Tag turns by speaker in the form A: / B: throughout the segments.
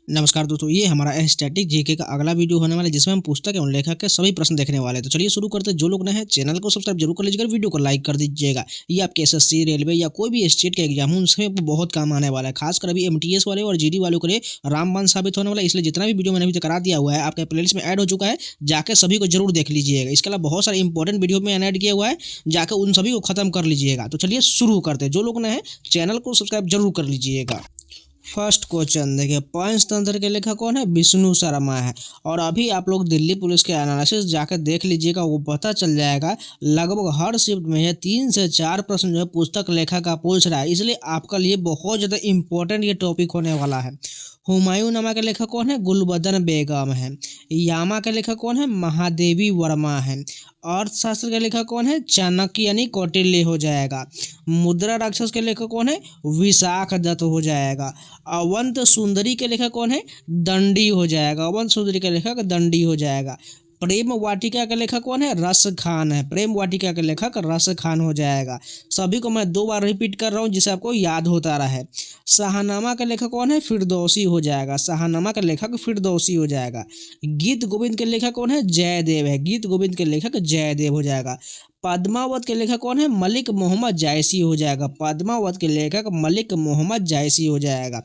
A: नमस्कार दोस्तों, ये हमारा स्टैटिक जीके का अगला वीडियो होने वाला है जिसमें हम पुस्तक एवं लेखक के सभी प्रश्न देखने वाले हैं। तो चलिए शुरू करते हैं। जो लोग नए हैं चैनल को सब्सक्राइब जरूर कर लीजिएगा, वीडियो को लाइक कर दीजिएगा। ये आपके एसएससी, रेलवे या कोई भी स्टेट के एग्जाम हो उनसे बहुत काम आने वाला है। खासकर अभी एमटीएस वाले और जीडी वालों के लिए रामबाण साबित होने वाला है। इसलिए जितना भी वीडियो मैंने अभी तक करा दिया हुआ है आपके प्लेलिस्ट में ऐड हो चुका है, जाकर सभी को जरूर देख लीजिएगा। इसके अलावा बहुत सारे इंपॉर्टेंट वीडियो में ऐड किया हुआ है, जाकर उन सभी को खत्म कर लीजिएगा। तो चलिए शुरू करते हैं। जो लोग नए हैं चैनल को सब्सक्राइब जरूर कर लीजिएगा। फर्स्ट क्वेश्चन देखिए, पंचतंत्र के लेखक कौन है? विष्णु शर्मा है। और अभी आप लोग दिल्ली पुलिस के एनालिसिस जाकर देख लीजिएगा, वो पता चल जाएगा। लगभग हर शिफ्ट में 3 से 4 प्रश्न जो है पुस्तक लेखक का पूछ रहा है, इसलिए आपके लिए बहुत ज़्यादा इंपॉर्टेंट ये टॉपिक होने वाला है। हुमायूं नामा के लेखक कौन है? गुलबदन बेगम है। यामा के लेखक कौन है? महादेवी वर्मा है। अर्थशास्त्र के लेखक कौन है? चाणक्य यानी कौटिल्य हो जाएगा। मुद्रा राक्षस के लेखक कौन है? विशाख दत्त हो जाएगा। अवंत सुंदरी के लेखक कौन है? दंडी हो जाएगा। अवंत सुंदरी के लेखक दंडी हो जाएगा। प्रेम वाटिका का लेखक कौन है? रस खान है। प्रेम वाटिका का लेखक रस खान हो जाएगा। सभी को मैं 2 बार रिपीट कर रहा हूँ जिसे आपको याद होता रहे। शाहनामा का लेखक कौन है? फिरदौसी हो जाएगा। शाहनामा का लेखक फिरदौसी हो जाएगा। गीत गोविंद के लेखक कौन है? जयदेव है। गीत गोविंद के लेखक जयदेव हो जाएगा। पद्मावत के लेखक कौन है? मलिक मोहम्मद जायसी हो जाएगा। पद्मावत के लेखक मलिक मोहम्मद जायसी हो जाएगा।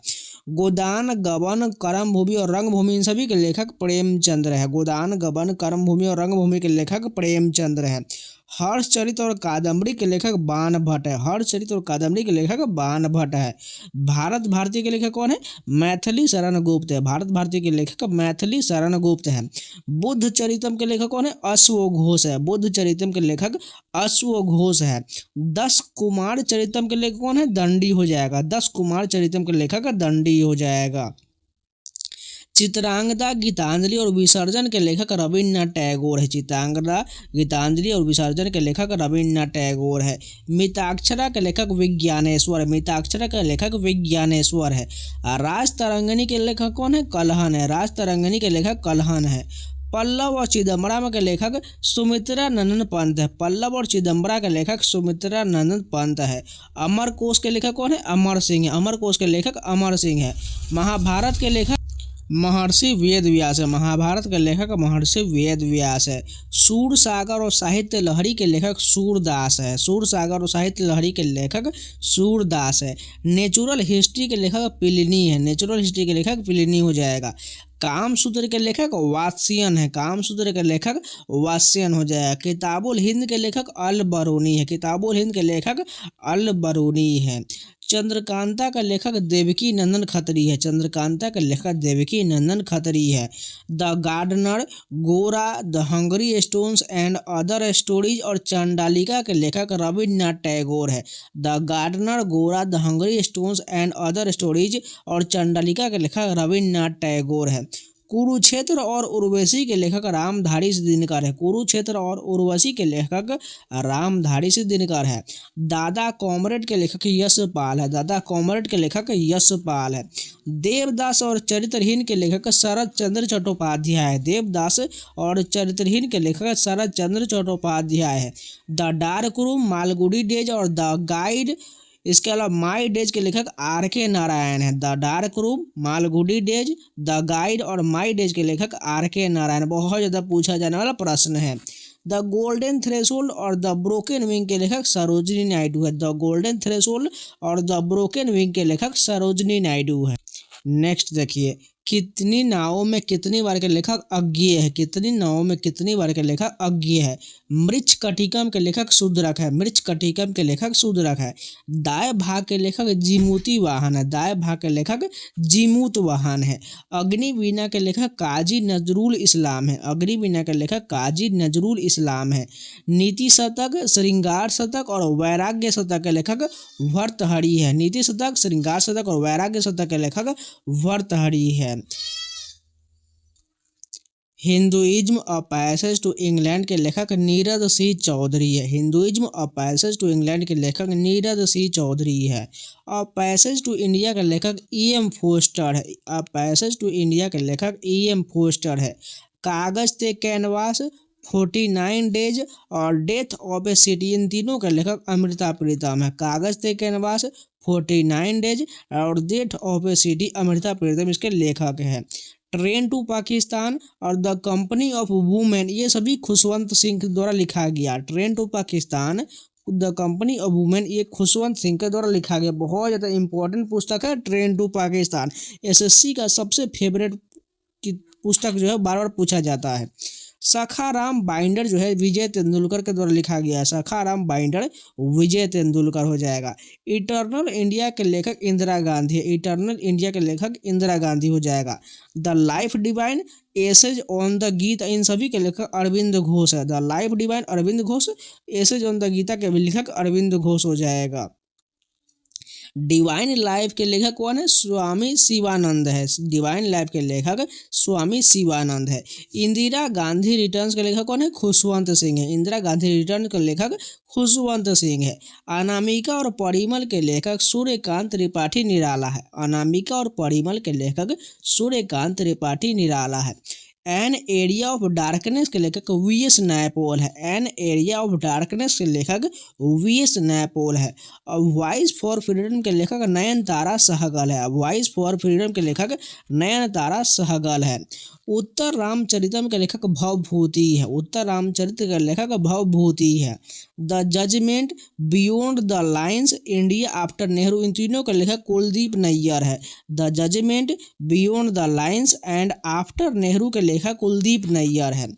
A: गोदान, गबन, कर्मभूमि और रंगभूमि इन सभी के लेखक प्रेमचंद्र है। गोदान, गबन, कर्मभूमि और रंगभूमि के लेखक प्रेमचंद्र है। हर्षचरित और कादम्बरी के लेखक बाण भट्ट है। हर्षचरित और कादम्बरी के लेखक बाण भट्ट है। भारत भारती के लेखक कौन है? मैथिली शरण गुप्त है। भारत भारती के लेखक मैथिली शरण गुप्त है। बुद्ध चरितम के लेखक कौन है? अश्वघोष है। बुद्ध चरितम के लेखक अश्वघोष है। 10 कुमार चरितम के लेखक कौन है? दंडी हो जाएगा। 10 कुमार चरितम के लेखक दंडी हो जाएगा। चित्रांगदा, गीतांजलि और विसर्जन के लेखक रविन्द्रनाथ टैगोर है। चित्रांगदा, गीतांजलि और विसर्जन के लेखक रविन्द्रनाथ टैगोर है। मिताक्षरा के लेखक विज्ञानेश्वर है। मिताक्षरा के लेखक विज्ञानेश्वर है। राजतरंगिणी के लेखक कौन है? कल्हण है। राजतरंगिणी के लेखक कल्हण है। पल्लव और चिदम्बरा के लेखक सुमित्रा नंदन पंत है। पल्लव और चिदम्बरा के लेखक सुमित्रा नंदन पंत है। अमरकोश के लेखक कौन है? अमर सिंह है। अमरकोश के लेखक अमर सिंह है। महाभारत के लेखक महर्षि वेद व्यास है। महाभारत के लेखक महर्षि वेद व्यास है। सूरसागर और साहित्य लहरी के लेखक सूरदास है। सूरसागर और साहित्य लहरी के लेखक सूरदास है। नेचुरल हिस्ट्री के लेखक प्लिनी है। नेचुरल हिस्ट्री के लेखक प्लिनी हो जाएगा। कामसूत्र के लेखक वात्स्यन है। कामसूत्र के लेखक वात्स्यन हो जाएगा। किताबुल हिंद के लेखक अल बरूनी है। किताबुल हिंद के लेखक अल बरूनी है। चंद्रकांता का लेखक देवकी नंदन खत्री है। चंद्रकांता का लेखक देवकी नंदन खत्री है। द गार्डनर, गोरा, the Hungary stones and other stories और चंडालिका के लेखक रविन्द्रनाथ टैगोर है। द गार्डनर, गोरा, the Hungary stones and other stories और चंडालिका के लेखक रविन्द्रनाथ टैगोर है। कुरुक्षेत्र और उर्वशी के लेखक रामधारी सिंह दिनकर है। कुरुक्षेत्र और उर्वशी के लेखक रामधारी सिंह दिनकर है। दादा कॉमरेड के लेखक यशपाल है। दादा कॉमरेड के लेखक यशपाल है। देवदास और चरित्रहीन के लेखक शरद चंद्र चट्टोपाध्याय है। देवदास और चरित्रहीन के लेखक शरद चंद्र चट्टोपाध्याय है। The dark room, Malgudi days और द गाइड, इसके अलावा माई डेज के लेखक RK नारायण है। The dark room, Malgudi days, the guide और माई डेज के लेखक RK नारायण। बहुत ज़्यादा पूछा जाने वाला प्रश्न है। द गोल्डन थ्रेशोल्ड और द ब्रोकन विंग के लेखक सरोजिनी नायडू है। द गोल्डन थ्रेशोल्ड और द ब्रोकन विंग के लेखक सरोजिनी नायडू है। नेक्स्ट देखिए, कितनी नावों में कितनी बार के लेखक अज्ञेय है। कितनी नावों में कितनी बार के लेखक अज्ञेय है। मृच्छ कटिकम के लेखक शूद्रक है। मृच्छ कटिकम के लेखक शूद्रक है। दाय भाग के लेखक जीमूती वाहन है। दाय भाग के लेखक जीमूत वाहन है। अग्निवीणा के लेखक काजी नजरुल इस्लाम है। अग्निवीणा के लेखक काजी नजरुल इस्लाम है। नीति शतक, श्रृंगार शतक और वैराग्य शतक के लेखक भर्तृहरि है। नीति शतक, श्रृंगार शतक और वैराग्य शतक के लेखक भर्तृहरि है। Hinduism a passage to England के लेखक नीरद सिंह चौधरी है। Hinduism a passage to England के लेखक नीरद सिंह चौधरी है। अ पैसेज टू इंडिया के लेखक EM फोस्टर है। अ पैसेज टू इंडिया के लेखक EM फोस्टर है। कागज ते कैनवास, 49 डेज और डेथ ऑफ ए सिटी, इन तीनों के लेखक अमृता प्रीतम है। कागज ते कैनवास, 49 डेज और death of a city Amrita Pritam इसके लेखक हैं। ट्रेन टू पाकिस्तान और द कंपनी ऑफ वुमेन ये सभी खुशवंत सिंह द्वारा लिखा गया। Train to Pakistan the company of women ये खुशवंत सिंह के द्वारा लिखा गया। बहुत ज़्यादा इंपॉर्टेंट पुस्तक है ट्रेन टू पाकिस्तान। एसएससी का सबसे फेवरेट की पुस्तक जो है बार बार पूछा जाता है। सखाराम बाइंडर जो है विजय तेंदुलकर के द्वारा लिखा गया है। सखाराम बाइंडर विजय तेंदुलकर हो जाएगा। इटर्नल इंडिया के लेखक इंदिरा गांधी है। इटर्नल इंडिया के लेखक इंदिरा गांधी हो जाएगा। The life divine essays on the Gita इन सभी के लेखक अरविंद घोष है। The life divine Aurobindo Ghosh, essays on the Gita के लेखक अरविंद घोष हो जाएगा। डिवाइन लाइफ के लेखक कौन है? स्वामी शिवानंद है। डिवाइन लाइफ के लेखक स्वामी शिवानंद है। इंदिरा गांधी रिटर्न्स के लेखक कौन है? खुशवंत सिंह है। इंदिरा गांधी रिटर्न के लेखक खुशवंत सिंह है। अनामिका और परिमल के लेखक सूर्यकांत त्रिपाठी निराला है। अनामिका और परिमल के लेखक सूर्यकांत त्रिपाठी निराला है। एन एरिया ऑफ डार्कनेस के लेखक वी.एस. नायपॉल है। एन एरिया ऑफ डार्कनेस के लेखक वी.एस. नायपॉल है। वॉइस फॉर फ्रीडम के लेखक नयनतारा सहगल है। वॉइस फॉर फ्रीडम के लेखक नयनतारा सहगल है। उत्तर रामचरितम के लेखक भवभूति है। उत्तर रामचरित के लेखक भवभूति है। The judgement, beyond the lines, India after Nehru इन तीनों के लेखक कुलदीप नैयर है। The judgement, beyond the lines and after Nehru के लेखक कुलदीप नैयर है।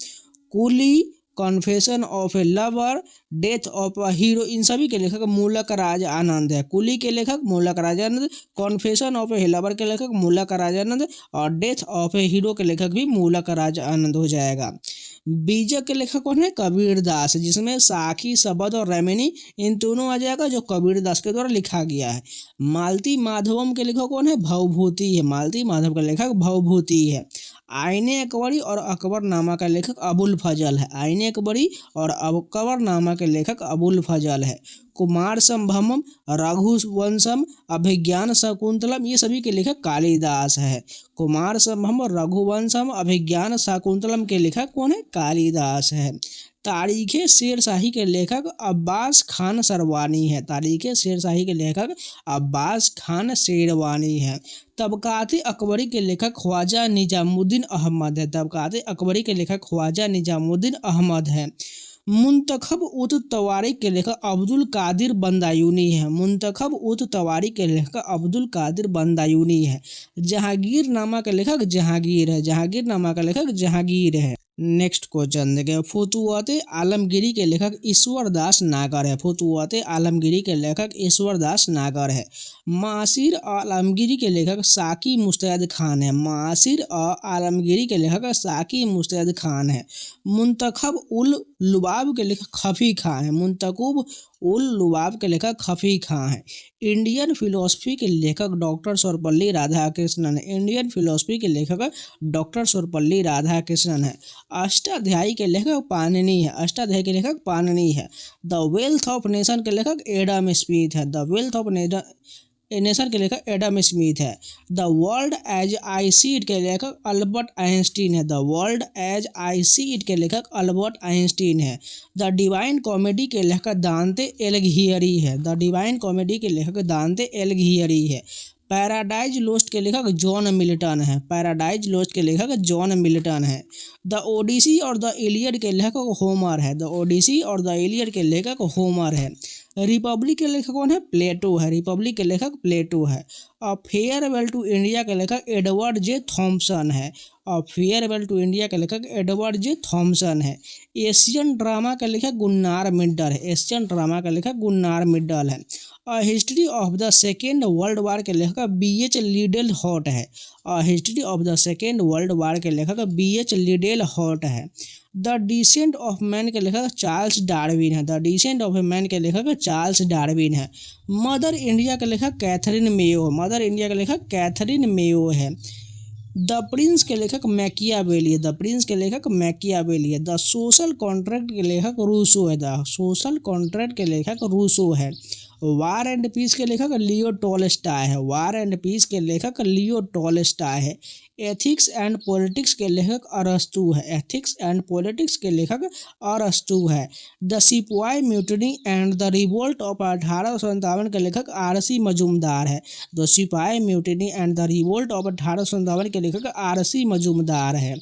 A: Coolie, confession of a lover, death of a hero इन सभी के लेखक मूलक राज आनंद है। कुली के लेखक मूलक Raj Anand, confession of a lover के लेखक मूलक राज आनंद और डेथ ऑफ ए हीरो के लेखक भी मूलक राज आनंद हो जाएगा। बीजक के लेखक कौन है? कबीर दास, जिसमें साखी, शबद और रैमिनी इन दोनों आ जाएगा जो कबीर दास के द्वारा लिखा गया है। मालती माधवम के लेखक कौन है? भवभूति है। मालती माधव का लेखक भवभूति है। आईने अकबरी और अकबरनामा का लेखक अबुल फजल है। आईने अकबरी और अकबरनामा के लेखक अबुल फजल है। कुमार संभवम, रघुवंशम, अभिज्ञान शाकुंतलम ये सभी के लेखक कालिदास है। कुमार संभवम और रघुवंशम, अभिज्ञान शाकुंतलम के लेखक कौन है? कालिदास है। तारीख़े शेरशाही के लेखक अब्बास खान सरवानी है। तारीख़े शेरशाही के लेखक अब्बास खान शेरवानी है। तबक़ात अकबरी के लेखक ख्वाजा निजामुद्दीन अहमद है। तबक़ात अकबरी के लेखक ख्वाजा निजामुद्दीन अहमद है। मुंतखब उत तवारीख के लेखक अब्दुल कादिर बंदायूनी है। मुंतखब उत तवारीख के लेखक अब्दुल कादिर बंदायूनी है। जहांगीर नामा के लेखक जहांगीर है। जहांगीर नामा का लेखक जहांगीर है। नेक्स्ट क्वेश्चन देखें। फुतुवत आलमगीरी के लेखक ईश्वर दास नागर है। फुतुवत आलमगीरी के लेखक ईश्वर दास नागर है। मासिर आलमगीरी के लेखक साकी मुस्तैद खान है। मासिर आलमगीरी के लेखक साकी मुस्तैद खान है। मुंतखब उल लुबाब के लेखक खफी खां है। मुंतखब उल लुबाब के लेखक खफी खां है। इंडियन फिलोसफी के लेखक डॉक्टर सर्वपल्ली राधाकृष्णन है। इंडियन फिलोसफी के लेखक डॉक्टर सर्वपल्ली राधाकृष्णन है। अष्टाध्यायी के लेखक पाणिनि है। अष्टाध्यायी के लेखक पाणिनि है। द वेल्थ ऑफ नेशन के लेखक एडम स्मिथ है। द वेल्थ ऑफ नेशन के लेखक एडम स्मिथ है। The world as I see it के लेखक अल्बर्ट आइंस्टीन है। The world as I see it के लेखक अल्बर्ट आइंस्टीन है। द डिवाइन कॉमेडी के लेखक दांते एलिघियरी है। द डिवाइन कॉमेडी के लेखक दांते एलिघियरी है। पैराडाइज लोस्ट के लेखक जॉन मिल्टन है। पैराडाइज लोस्ट के लेखक जॉन मिल्टन है। द ओडिसी और द इलियड के लेखक होमर है। द ओडिसी और द इलियड के लेखक होमर है। रिपब्लिक के लेखक कौन है? प्लेटो है। रिपब्लिक के लेखक प्लेटो है। अ फेयरवेल टू इंडिया के लेखक एडवर्ड जे थॉम्सन है। अ फेयरवेल टू इंडिया के लेखक एडवर्ड जे थॉम्सन है। एशियन ड्रामा का लेखक गुन्नार मिड्डल है। एशियन ड्रामा का लेखक गुन्नार मिड्डल है। A history of the second world war के लेखक B.H. लिडेल हॉट है। A history of the second world war के लेखक B.H. लिडेल हॉट है। द डिसेंट ऑफ मैन के लेखक चार्ल्स डार्विन है। द डिसेंट ऑफ मैन के लेखक चार्ल्स डार्विन है। मदर इंडिया के लेखक कैथरीन मेयो। मदर इंडिया के लेखक कैथरीन मेयो है। द प्रिंस के लेखक मैकियावेली है। द प्रिंस के लेखक मैकियावेली है। द सोशल कॉन्ट्रैक्ट के लेखक रूसो है। द सोशल कॉन्ट्रैक्ट के लेखक रूसो है। वार एंड पीस के लेखक लियो टॉलस्टॉय है। वार एंड पीस के लेखक लियो टॉलस्टॉय है। एथिक्स एंड पॉलिटिक्स के लेखक अरस्तू है। एथिक्स एंड पॉलिटिक्स के लेखक अरस्तू है। द सिपाही mutiny and the revolt of 1857 के लेखक आरसी मजूमदार है। द सिपाही mutiny and the revolt of 1857 के लेखक आरसी मजूमदार है।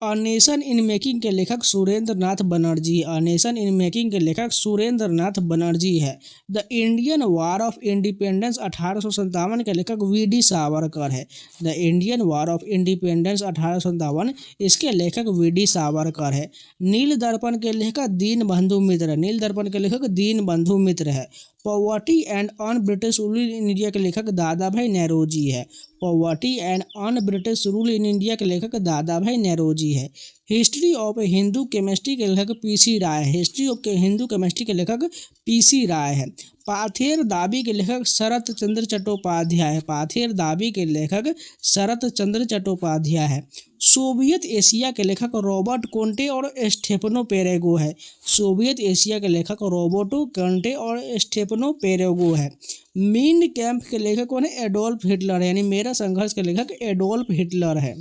A: अ नेशन इन मेकिंग के लेखक Surendra Nath Banerjee. A nation in making के लेखक सुरेंद्र नाथ बनर्जी है। The Indian war of independence 1857 के लेखक वी.डी. सावरकर है। The Indian war of independence 1857 इसके लेखक वी.डी. सावरकर है। नील दर्पण के लेखक दीनबंधु मित्र। नील दर्पण के लेखक दीनबंधु मित्र है। Poverty and un British rule in India के लेखक दादा भाई नेरोजी है। Poverty and un British rule in India के लेखक दादा भाई नेरोजी है। हिस्ट्री ऑफ हिंदू केमिस्ट्री के लेखक पी.सी. राय है। हिस्ट्री ऑफ हिंदू केमिस्ट्री के लेखक पी.सी. राय है। पाथेर दाबी के लेखक शरत चंद्र चट्टोपाध्याय है। पाथेर दाबी के लेखक शरत चंद्र चट्टोपाध्याय है। सोवियत एशिया के लेखक रॉबर्ट कोंटे और स्टेफनो पेरेगो है। सोवियत एशिया के लेखक रॉबर्टो कोंटे और स्टेफनो पेरेगो है। मीन कैंप के लेखक कौन है? एडोल्फ हिटलर है, यानी मेरा संघर्ष के लेखक एडोल्फ हिटलर है।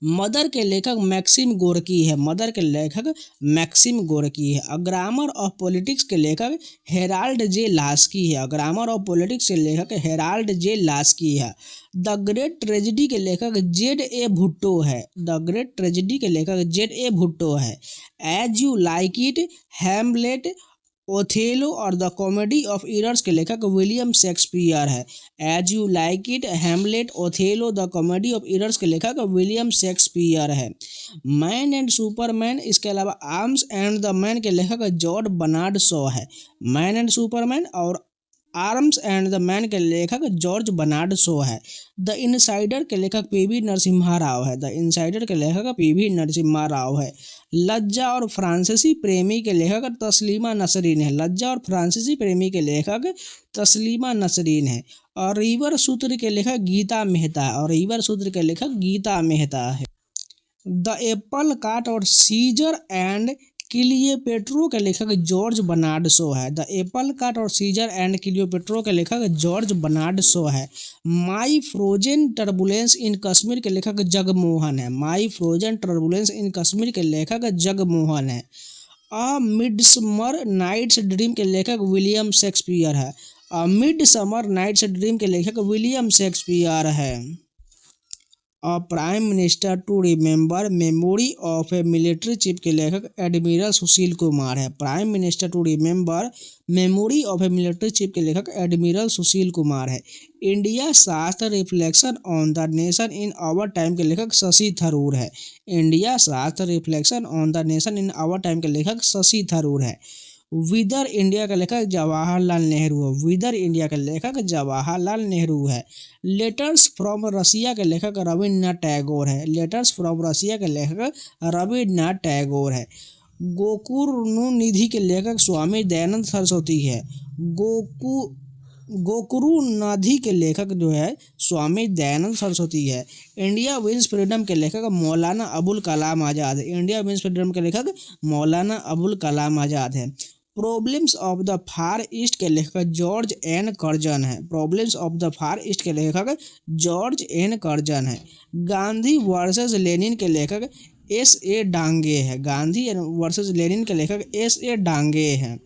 A: मदर के लेखक मैक्सिम गोर्की है। मदर के लेखक मैक्सिम गोर्की है। अ ग्रामर ऑफ पॉलिटिक्स के लेखक हेराल्ड जे लास्की है। अ ग्रामर ऑफ पॉलिटिक्स के लेखक हेराल्ड जे लास्की है। द ग्रेट ट्रेजेडी के लेखक जेड.ए. भुट्टो है। द ग्रेट ट्रेजेडी के लेखक जेड.ए. भुट्टो है। As you like it, Hamlet, Othello और द कॉमेडी ऑफ इरर्स के लेखक विलियम शेक्सपियर है। As you like it, Hamlet, Othello, the comedy of errors के लेखक विलियम शेक्सपियर है। मैन एंड सुपरमैन इसके अलावा आर्म्स एंड द मैन के लेखक जॉर्ज बर्नार्ड शॉ है। मैन एंड सुपरमैन और आर्म्स एंड द मैन के लेखक जॉर्ज बर्नार्ड शॉ है। द इनसाइडर के लेखक पी.वी. नरसिम्हा राव है। द इनसाइडर के लेखक पी.वी. नरसिम्हा राव है। लज्जा और फ्रांसीसी प्रेमी के लेखक तस्लीमा नसरीन है। लज्जा और फ्रांसीसी प्रेमी के लेखक तस्लीमा नसरीन है। और रिवर सूत्र के लेखक गीता मेहता है। और रिवर सूत्र के लेखक गीता मेहता है। द एप्पल कार्ट और सीजर एंड क्लियोपेट्रो के लेखक जॉर्ज बर्नार्ड शॉ है। द एप्पल कार्ट और सीजर एंड क्लियोपेट्रो के लेखक जॉर्ज बर्नार्ड शॉ है। माई फ्रोजन टर्बुलेंस इन कश्मीर के लेखक जगमोहन है। माई फ्रोजन टर्बुलेंस इन कश्मीर के लेखक जगमोहन है। अ मिडसमर नाइट्स ड्रीम के लेखक विलियम शेक्सपियर है। अ मिडसमर नाइट्स ड्रीम के लेखक विलियम शेक्सपियर है। A prime minister to remember memory of a military chief के लेखक एडमिरल सुशील कुमार है। Prime minister to remember memory of a military chief के लेखक एडमिरल सुशील कुमार है। India Shastra reflection on the nation in our time के लेखक शशि थरूर है। India Shastra reflection on the nation in our time के लेखक शशि थरूर है। विदर इंडिया का लेखक जवाहरलाल नेहरू है। विदर इंडिया के लेखक जवाहरलाल नेहरू है। लेटर्स फ्रॉम रसिया के लेखक रविन्द्रनाथ टैगोर है। लेटर्स फ्रॉम रसिया के लेखक रविन्द्रनाथ टैगोर है। गोकुरु निधि के लेखक स्वामी दयानंद सरस्वती है। गोकुरु निधि के लेखक जो है स्वामी दयानंद सरस्वती है। इंडिया विंस फ्रीडम के लेखक मौलाना अबुल कलाम आज़ाद है। इंडिया विंस फ्रीडम के लेखक मौलाना अबुल कलाम आज़ाद है। Problems of the far east के लेखक जॉर्ज एन कर्जन है। Problems of the far east के लेखक जॉर्ज एन कर्जन है। गांधी वर्सेस लेनिन के लेखक एस.ए. डांगे है। गांधी वर्सेस लेनिन के लेखक एस.ए. डांगे हैं।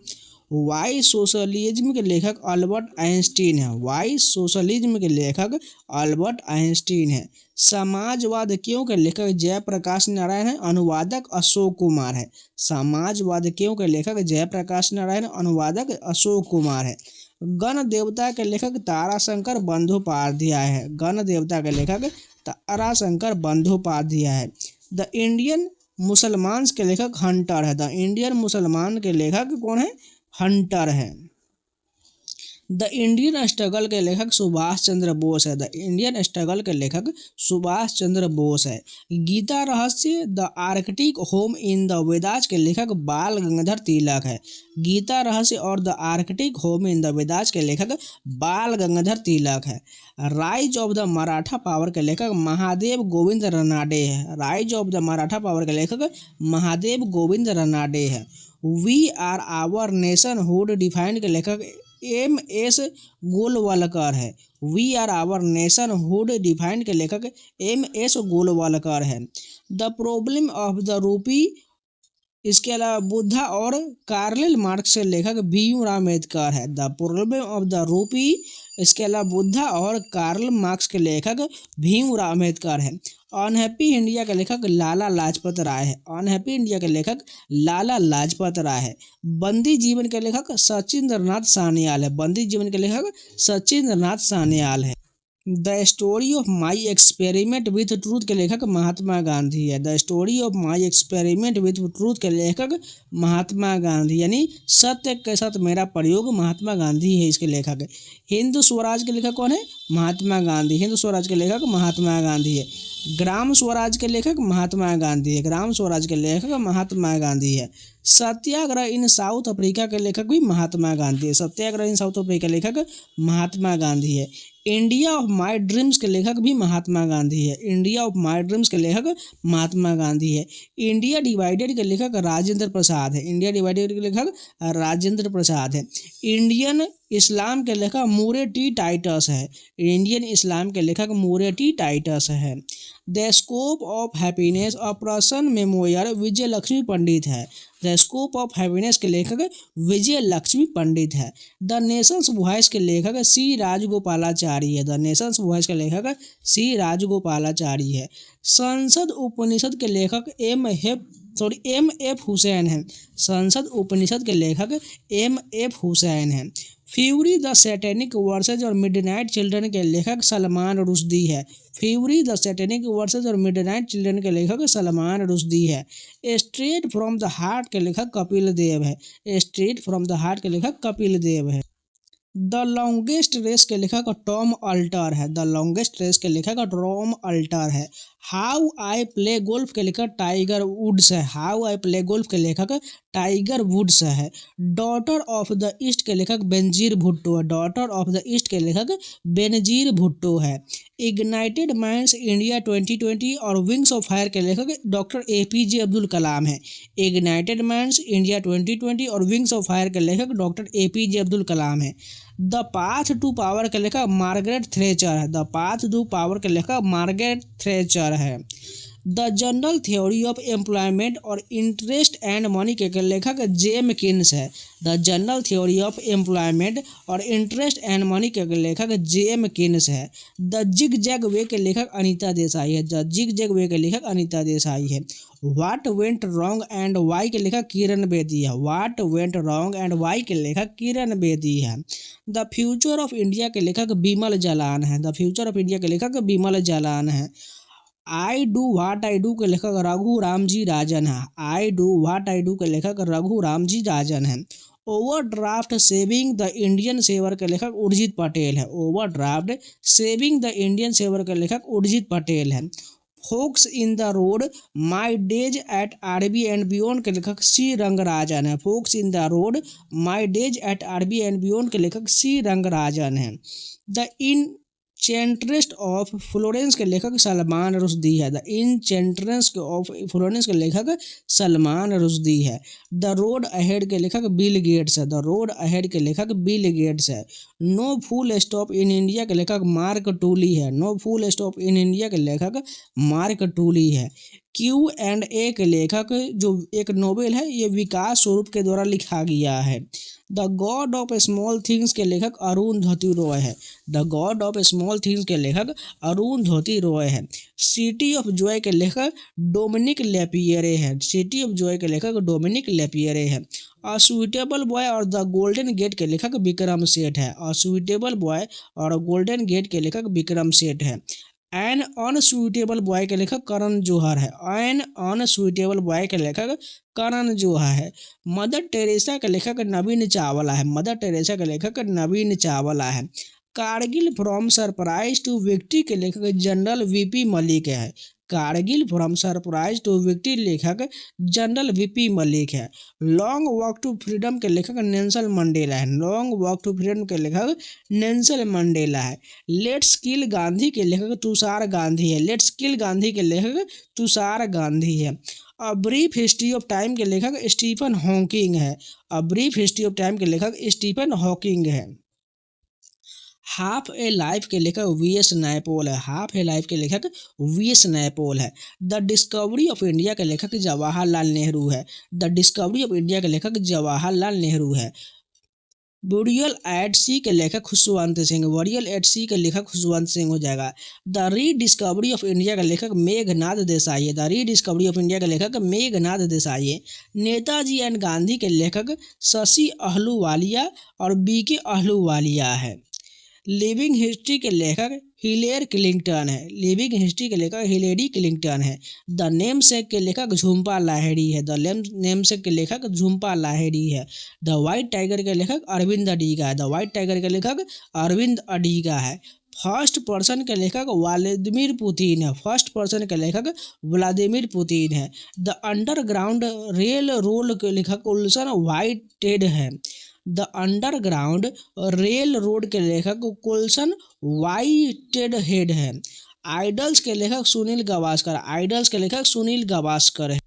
A: वाई सोशलिज्म के लेखक अल्बर्ट आइंस्टीन है। वाई सोशलिज्म के लेखक अल्बर्ट आइंस्टीन है। समाजवाद क्यों के लेखक जयप्रकाश नारायण है। अनुवादक अशोक कुमार है। समाजवाद क्यों के लेखक जयप्रकाश नारायण, अनुवादक अशोक कुमार है। गण देवता के लेखक ताराशंकर बंदोपाध्याय है। गण देवता के लेखक ताराशंकर बंदोपाध्याय है। द इंडियन मुसलमान के लेखक हंटर है। द इंडियन मुसलमान के लेखक कौन है? हंटर है। द इंडियन स्ट्रगल के लेखक सुभाष चंद्र बोस है। द इंडियन स्ट्रगल के लेखक सुभाष चंद्र बोस है। Gita Rahasya the arctic home in the Vedas के लेखक बाल गंगाधर तिलक है। गीता रहस्य और the arctic home in the Vedas के लेखक बाल गंगाधर तिलक है। Rise of the Maratha power के लेखक महादेव गोविंद रनाडे है। Rise of the Maratha power के लेखक महादेव गोविंद रनाडे है। We are our nationhood defined के लेखक एम एस गोलवालकर है। We are our nationhood defined के लेखक एम एस गोलवालकर है। The problem of the rupee, इसके अलावा बुद्धा और कार्ल मार्क्स के लेखक भीम राव अम्बेडकर है। The problem of the rupee, इसके अलावा बुद्धा और कार्ल मार्क्स के लेखक भीम राव अम्बेडकर है। अनहैप्पी इंडिया के लेखक लाला लाजपत राय है। अनहैप्पी इंडिया के लेखक लाला लाजपत राय है। बंदी जीवन के लेखक सचिंद्र नाथ सान्याल है। बंदी जीवन के लेखक सचिंद्र नाथ सान्याल है। The story of my experiment with truth के लेखक महात्मा गांधी है। The story of my experiment with truth के लेखक महात्मा गांधी, यानी सत्य के साथ मेरा प्रयोग, महात्मा गांधी है इसके लेखक। हिंदू स्वराज के लेखक कौन है? महात्मा गांधी। हिंदू स्वराज के लेखक महात्मा गांधी है। ग्राम स्वराज के लेखक महात्मा गांधी है। ग्राम स्वराज के लेखक महात्मा गांधी है। सत्याग्रह इन साउथ अफ्रीका के लेखक भी महात्मा गांधी है। सत्याग्रह इन साउथ अफ्रीका के लेखक महात्मा गांधी है। इंडिया ऑफ माई ड्रीम्स के लेखक भी महात्मा गांधी है। इंडिया ऑफ माई ड्रीम्स के लेखक महात्मा गांधी है। इंडिया डिवाइडेड के लेखक राजेंद्र प्रसाद है। इंडिया डिवाइडेड के लेखक राजेंद्र प्रसाद है। इंडियन इस्लाम के लेखक मूरे टी टाइटस है। इंडियन इस्लाम के लेखक मूरे टी टाइटस है। The scope of happiness operation memorial Vijaya Lakshmi Pandit है। द स्कोप ऑफ हैप्पीनेस के लेखक विजय लक्ष्मी पंडित है। द नेशंस वॉइस के लेखक सी राजगोपालाचारी है। द नेशंस वॉइस के लेखक सी राजगोपालाचारी है। संसद उपनिषद के लेखक एम एफ हुसैन है। संसद उपनिषद के लेखक एम एफ हुसैन है। फ्यूरी द सैटेनिक वर्सेज और मिडनाइट चिल्ड्रन के लेखक सलमान रुश्दी है। फ्यूरी द सैटेनिक वर्सेज और मिडनाइट चिल्ड्रन के लेखक सलमान रुश्दी है। स्ट्रेट फ्रॉम द हार्ट के लेखक कपिल देव है। स्ट्रेट फ्रॉम द हार्ट के लेखक कपिल देव है। द लॉन्गेस्ट रेस के लेखक टॉम अल्टर है। द लॉन्गेस्ट रेस के लेखक टॉम अल्टर है। हाउ आई प्ले गोल्फ के लेखक टाइगर वुड्स है। हाउ आई प्ले गोल्फ के लेखक टाइगर वुड्स है। डॉटर ऑफ द ईस्ट के लेखक बेनजीर भुट्टो है। डॉटर ऑफ द ईस्ट के लेखक बेनजीर भुट्टो है। इग्नाइटेड माइंड्स इंडिया 2020 और विंग्स ऑफ फायर के लेखक डॉक्टर APJ अब्दुल कलाम है। इग्नाइटेड माइंड्स इंडिया 2020 और विंग्स ऑफ फायर के लेखक डॉक्टर APJ अब्दुल कलाम है। द पाथ टू पावर के लेखक मार्गरेट थ्रेचर है। द पाथ टू पावर के लेखक मार्गरेट थ्रेचर है। The general theory of employment और इंटरेस्ट एंड मनी के लेखक जेम किन्स है। The general theory of employment और इंटरेस्ट एंड मनी के लेखक जेम किन्स है। द जिग जैग वे के लेखक अनीता देसाई है। द जिग जैग वे के लेखक अनीता देसाई है। What went wrong and why के लेखक किरण बेदी है। What went wrong and why के लेखक किरण बेदी है। द फ्यूचर ऑफ इंडिया के लेखक बिमल जालान है। द फ्यूचर ऑफ इंडिया के लेखक बिमल जालान है। I do what I do के लेखक रघु रामजी राजन है। I do what I do के लेखक रघु रामजी राजन है। Overdraft saving the Indian saver के लेखक उर्जित पटेल है। Overdraft saving the Indian saver के लेखक उर्जित पटेल है। Folks in the road my days at RB and beyond के लेखक सी रंगराजन है। Folks in the road my days at RB and beyond के लेखक सी रंगराजन है। द इनचेंट्रेस्ट ऑफ फ्लोरेंस के लेखक सलमान रुश्दी है। द इनचेंट्रेस्ट ऑफ फ्लोरेंस के लेखक सलमान रुश्दी है। द रोड अहेड के लेखक बिल गेट्स है। द रोड अहेड के लेखक बिल गेट्स है। No full stop in India के लेखक मार्क टूली है। No full stop in India के लेखक मार्क टूली है। Q&A के लेखक जो एक नोवेल है, ये विकास स्वरूप के द्वारा लिखा गया है। The God of small things के लेखक अरुंधति रॉय है। The God of small things के लेखक अरुंधति रॉय है। सिटी ऑफ जॉय के लेखक डोमिनिक लेपियरे है। सिटी ऑफ जॉय के लेखक डोमिनिक लेपियरे है। अ सुइटेबल बॉय और द गोल्डन गेट के लेखक विक्रम सेठ है। अ सुइटेबल बॉय और गोल्डन गेट के लेखक विक्रम सेठ है। एन अनसुइटेबल बॉय के लेखक करण जौहर है। एन अनसुइटेबल बॉय के लेखक करण जौहर है। मदर टेरेसा के लेखक नवीन चावला है। मदर टेरेसा के लेखक नवीन चावला है। Kargil from surprise to victory के लेखक जनरल VP मलिक है। Kargil from surprise to victory लेखक जनरल वीपी मलिक है। लॉन्ग वॉक टू फ्रीडम के लेखक नेल्सन मंडेला है। लॉन्ग वॉक टू फ्रीडम के लेखक नेल्सन मंडेला है। लेट्स किल गांधी के लेखक तुषार गांधी है। लेट्स किल गांधी के लेखक तुषार गांधी है। A brief history of time के लेखक स्टीफन हॉकिंग है। A brief history of time के लेखक स्टीफन हॉकिंग है। हाफ ए लाइफ के लेखक वी.एस. नायपॉल है। हाफ ए लाइफ के लेखक वी.एस. नायपॉल है। द डिस्कवरी ऑफ इंडिया के लेखक जवाहरलाल नेहरू है। द डिस्कवरी ऑफ इंडिया के लेखक जवाहरलाल नेहरू है। बुरियल एट सी के लेखक खुशवंत सिंह। बुरियल एट सी के लेखक खुशवंत सिंह हो जाएगा। द रीडिस्कवरी ऑफ इंडिया का लेखक मेघनाद देसाई है। द रीडिस्कवरी ऑफ इंडिया का लेखक मेघनाद देसाई है। नेताजी एंड गांधी के लेखक शशि अहलूवालिया और बी.के. अहलूवालिया है। लिविंग हिस्ट्री के लेखक हिलेरी क्लिंटन है। लिविंग हिस्ट्री के लेखक हिलेरी क्लिंटन है। द नेमसेक के लेखक झुम्पा लाहिड़ी है। द नेमसेक के लेखक झुम्पा लाहिड़ी है। द व्हाइट टाइगर के लेखक अरविंद अडिगा है। द व्हाइट टाइगर के लेखक अरविंद अडिगा है। फर्स्ट पर्सन के लेखक व्लादिमीर पुतिन है। फर्स्ट पर्सन के लेखक व्लादिमीर पुतिन है। द अंडरग्राउंड रेल रोड के लेखक उल्सन व्हाइटेड है। द अंडरग्राउंड रेल रोड के लेखक कुल्सन वाइटेड हेड है। आइडल्स के लेखक सुनील गावस्कर। आइडल्स के लेखक सुनील गावस्कर है।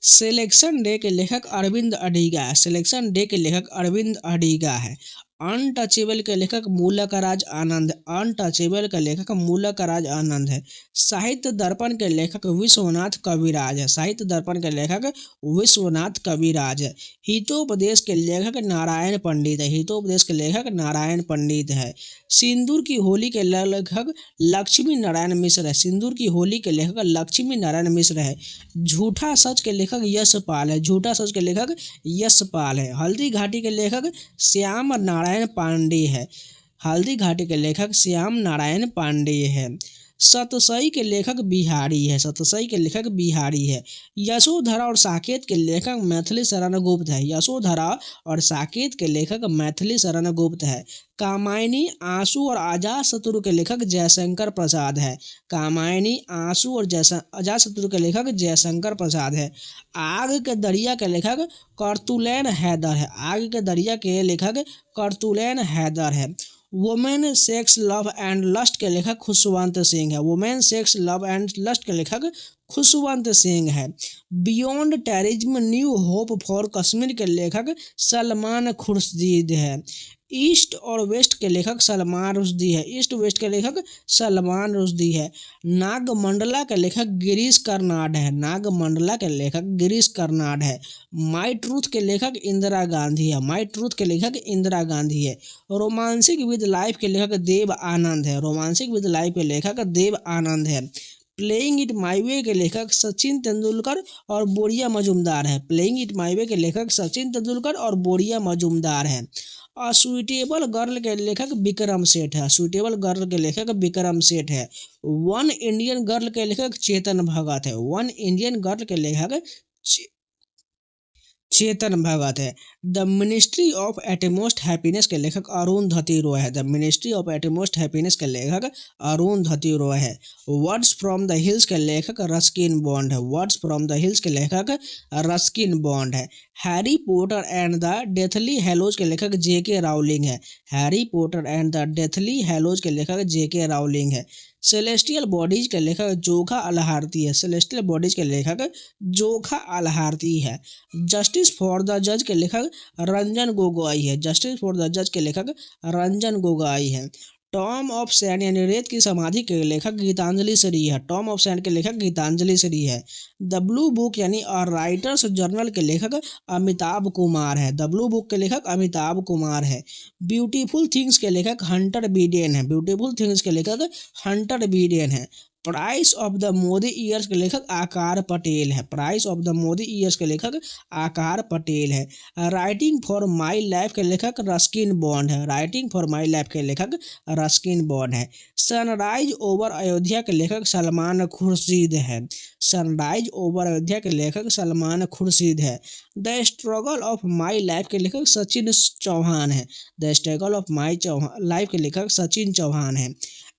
A: सिलेक्शन डे के लेखक अरविंद अडिगा है। सिलेक्शन डे के लेखक अरविंद अडिगा है। अनटचेबल के लेखक मूलकराज आनंद। अनटचेबल के लेखक मूलकराज आनंद है। साहित्य दर्पण के लेखक विश्वनाथ कविराज है। साहित्य दर्पण के लेखक विश्वनाथ कविराज है। हितोपदेश के लेखक नारायण पंडित है। हितोपदेश के लेखक नारायण पंडित है। सिंदूर की होली के लेखक लक्ष्मी नारायण मिश्र है। सिंदूर की होली के लेखक लक्ष्मी नारायण मिश्र है। झूठा सच के लेखक यशपाल है। झूठा सच के लेखक यशपाल है। हल्दी घाटी के लेखक श्याम नारायण पांडे है। हल्दी घाटी के लेखक श्याम नारायण पांडे है। सतसई के लेखक बिहारी है। सतसई के लेखक बिहारी है। यशोधरा और साकेत के लेखक मैथिली शरण गुप्त है। यशोधरा और साकेत के लेखक मैथिली शरण गुप्त है। कामायनी आंसू और अजातशत्रु के लेखक जयशंकर प्रसाद है। कामायनी आंसू और अजातशत्रु के लेखक जयशंकर प्रसाद है। आग के दरिया के लेखक कर्तुलैन हैदर है। आग के दरिया के लेखक कर्तुलैन हैदर है। Women sex love and lust के लेखक खुशवंत सिंह है। Women sex love and lust के लेखक खुशवंत सिंह है। Beyond terrorism new hope for Kashmir के लेखक सलमान खुर्शीद है। ईस्ट और वेस्ट के लेखक सलमान रुश्दी है। ईस्ट वेस्ट के लेखक सलमान रुश्दी है। नागमंडला के लेखक गिरीश कर्नाड है। नागमंडला के लेखक गिरीश कर्नाड है। माई ट्रूथ के लेखक इंदिरा गांधी है। माई ट्रूथ के लेखक इंदिरा गांधी है। रोमांसिक विद लाइफ के लेखक देव आनंद है। रोमांसिक विद लाइफ के लेखक देव आनंद है। प्लेइंग इट माई वे के लेखक सचिन तेंदुलकर और बोरिया मजूमदार है। प्लेइंग इट माई वे के लेखक सचिन तेंदुलकर और बोरिया मजूमदार है। अ सुइटेबल गर्ल के लेखक विक्रम सेठ है। सुइटेबल गर्ल के लेखक विक्रम सेठ है। वन इंडियन गर्ल के लेखक चेतन भगत है। वन इंडियन गर्ल के लेखक चेतन भगत है। The ministry of utmost happiness के लेखक अरुंधति रॉय है। The ministry of utmost happiness के लेखक अरुंधति रॉय है। वर्ड्स फ्रॉम द हिल्स के लेखक रस्किन बॉन्ड है। वर्ड्स फ्रॉम द हिल्स के लेखक रस्किन बॉन्ड है। Harry Potter and the deathly hallows के लेखक जे.के. राउलिंग है। Harry Potter and the deathly hallows के लेखक जे.के. राउलिंग है। सेलेस्टियल बॉडीज के लेखक जोखा अलहारती है। सेलेस्टियल बॉडीज के लेखक जोखा अलहारती है। जस्टिस फॉर द जज के लेखक रंजन गोगोई है। जस्टिस फॉर द जज के लेखक रंजन गोगोई है। टॉम ऑफ सैंड यानी रेत की समाधि के लेखक गीतांजलि श्री है। टॉम ऑफ सैंड के लेखक गीतांजलि श्री है। द ब्लू बुक यानी अ राइटर्स जर्नल के लेखक अमिताभ कुमार है। द ब्लू बुक के लेखक अमिताभ कुमार है। ब्यूटीफुल थिंग्स के लेखक हंटर बीडेन है। ब्यूटीफुल थिंग्स के लेखक हंटर बीडेन है। Price of the Modi years के लेखक आकार पटेल है। Price of the Modi years के लेखक आकार पटेल है। राइटिंग फॉर माई लाइफ के लेखक रस्किन बॉन्ड है। राइटिंग फॉर माई लाइफ के लेखक रस्किन बॉन्ड है। सनराइज ओवर अयोध्या के लेखक सलमान खुर्शीद है। सनराइज ओवर अयोध्या के लेखक सलमान खुर्शीद है। The struggle of my life के लेखक सचिन चौहान है। The struggle of my life के लेखक सचिन चौहान है।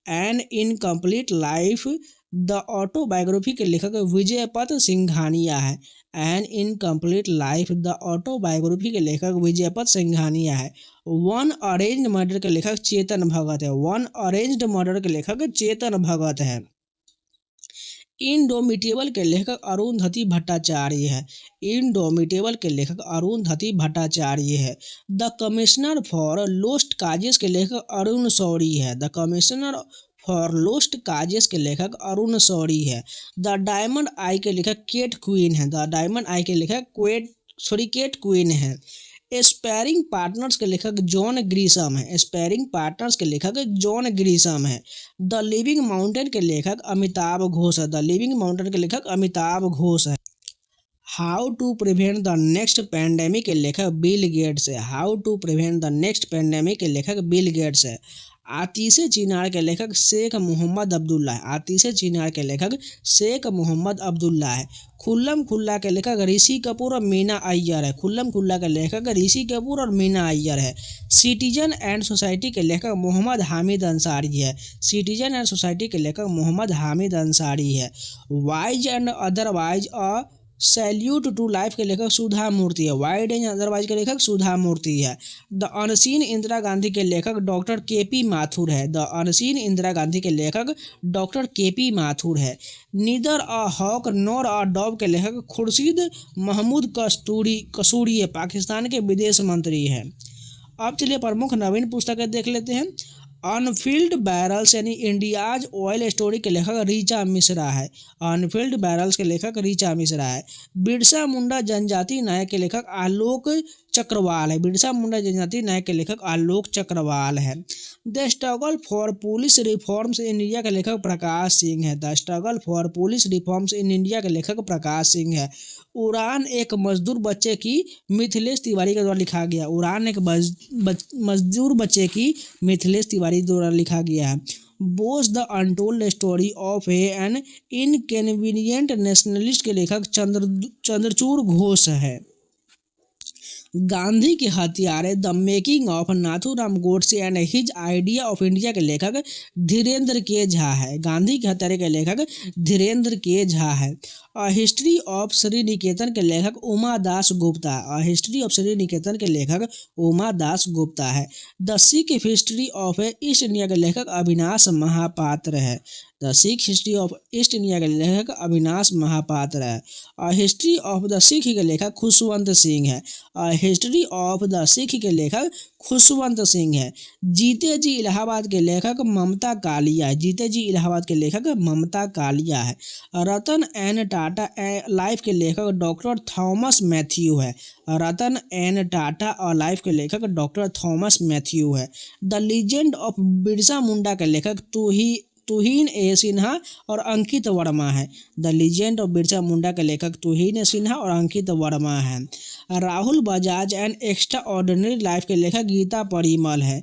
A: N incomplete life the autobiography के लेखक विजयपत सिंघानिया है। N incomplete life the autobiography के लेखक विजयपत सिंघानिया है। वन अरेंज्ड मर्डर के लेखक चेतन भगत है। वन अरेंज्ड मर्डर के लेखक चेतन भगत है। इंडोमिटेबल के लेखक अरुंधति भट्टाचार्य है। इंडोमिटेबल के लेखक अरुंधति भट्टाचार्य है। The commissioner for lost causes के लेखक अरुण शौरी है। The commissioner for lost causes के लेखक अरुण शौरी है। द डायमंड आई के लेखक केट क्वीन है। द डायमंड आई के लेखक केट क्वीन है। स्पैरिंग पार्टनर्स के लेखक जॉन ग्रीशम है। स्पैरिंग पार्टनर्स के लेखक जॉन ग्रीशम है। द लिविंग माउंटेन के लेखक अमिताभ घोष है। द लिविंग माउंटेन के लेखक अमिताभ घोष है। How to prevent the next pandemic के लेखक बिल गेट्स है। How to prevent the next pandemic के लेखक बिल गेट्स है। आतिशे चिनार के लेखक शेख मोहम्मद अब्दुल्ला है। आतिशे चिनार के लेखक शेख मोहम्मद अब्दुल्ला है। खुल्लम खुल्ला के लेखक ऋषि कपूर और मीना अय्यर है। खुल्लम खुल्ला के लेखक ऋषि कपूर और मीना अय्यर है। सिटीजन एंड सोसाइटी के लेखक मोहम्मद हामिद अंसारी है। सिटीजन एंड सोसाइटी के लेखक मोहम्मद हामिद अंसारी है। Wise and otherwise a salute to life के लेखक सुधा मूर्ति है। वाइड एंड अदरवाइज के लेखक सुधा मूर्ति है। द अनसीन इंदिरा गांधी के लेखक डॉक्टर के.पी. माथुर है। द अनसीन इंदिरा गांधी के लेखक डॉक्टर के.पी. माथुर है। Neither a hawk nor a dove के लेखक खुर्शीद महमूद कसूरी है। पाकिस्तान के विदेश मंत्री हैं। अब चलिए प्रमुख नवीन पुस्तकें देख लेते हैं। अनफिल्ड बैरल्स यानी इंडियाज ऑयल स्टोरी के लेखक ऋचा मिश्रा है। अनफिल्ड बैरल्स के लेखक ऋचा मिश्रा है। बिरसा मुंडा जनजाति न्याय के लेखक आलोक चक्रवाल है। बिरसा मुंडा जनजाति न्याय के लेखक आलोक चक्रवाल है। The struggle for police reforms in India के लेखक प्रकाश सिंह है। The struggle for police reforms in India के लेखक प्रकाश सिंह है। उड़ान एक मजदूर बच्चे की मिथिलेश तिवारी के द्वारा लिखा गया। उड़ान एक मजदूर बच्चे की मिथिलेश तिवारी द्वारा लिखा गया है। Bose the untold story of an inconvenient nationalist के लेखक चंद्रचूड़ घोष है। गांधी के हत्यारे the making of Nathuram Godse and his idea of India के लेखक धीरेन्द्र के झा है। गांधी के हत्यारे के लेखक धीरेन्द्र के झा है। A history of Sri Niketan के लेखक Uma Das Gupta. A history of Sri Niketan के लेखक उमा दास गुप्ता है। The Sikh history of East India के लेखक अविनाश महापात्र है। The Sikh history of East India के लेखक अविनाश महापात्र है। A history of the Sikh के लेखक खुशवंत सिंह है। A history of the Sikh के लेखक खुशवंत सिंह है। जीते जी इलाहाबाद के लेखक ममता कालिया है। जीते जी इलाहाबाद के लेखक ममता कालिया है। रतन एन टाटा लाइफ के लेखक डॉक्टर थॉमस मैथ्यू है। रतन एन टाटा और लाइफ के लेखक डॉक्टर थॉमस मैथ्यू है। The legend of Birsa Munda के लेखक तुहिन ए सिन्हा और अंकित वर्मा है। The legend of Birsa Munda के लेखक तुहिन ए सिन्हा और अंकित वर्मा है। Rahul Bajaj and extra ordinary life के लेखक गीता परिमल है।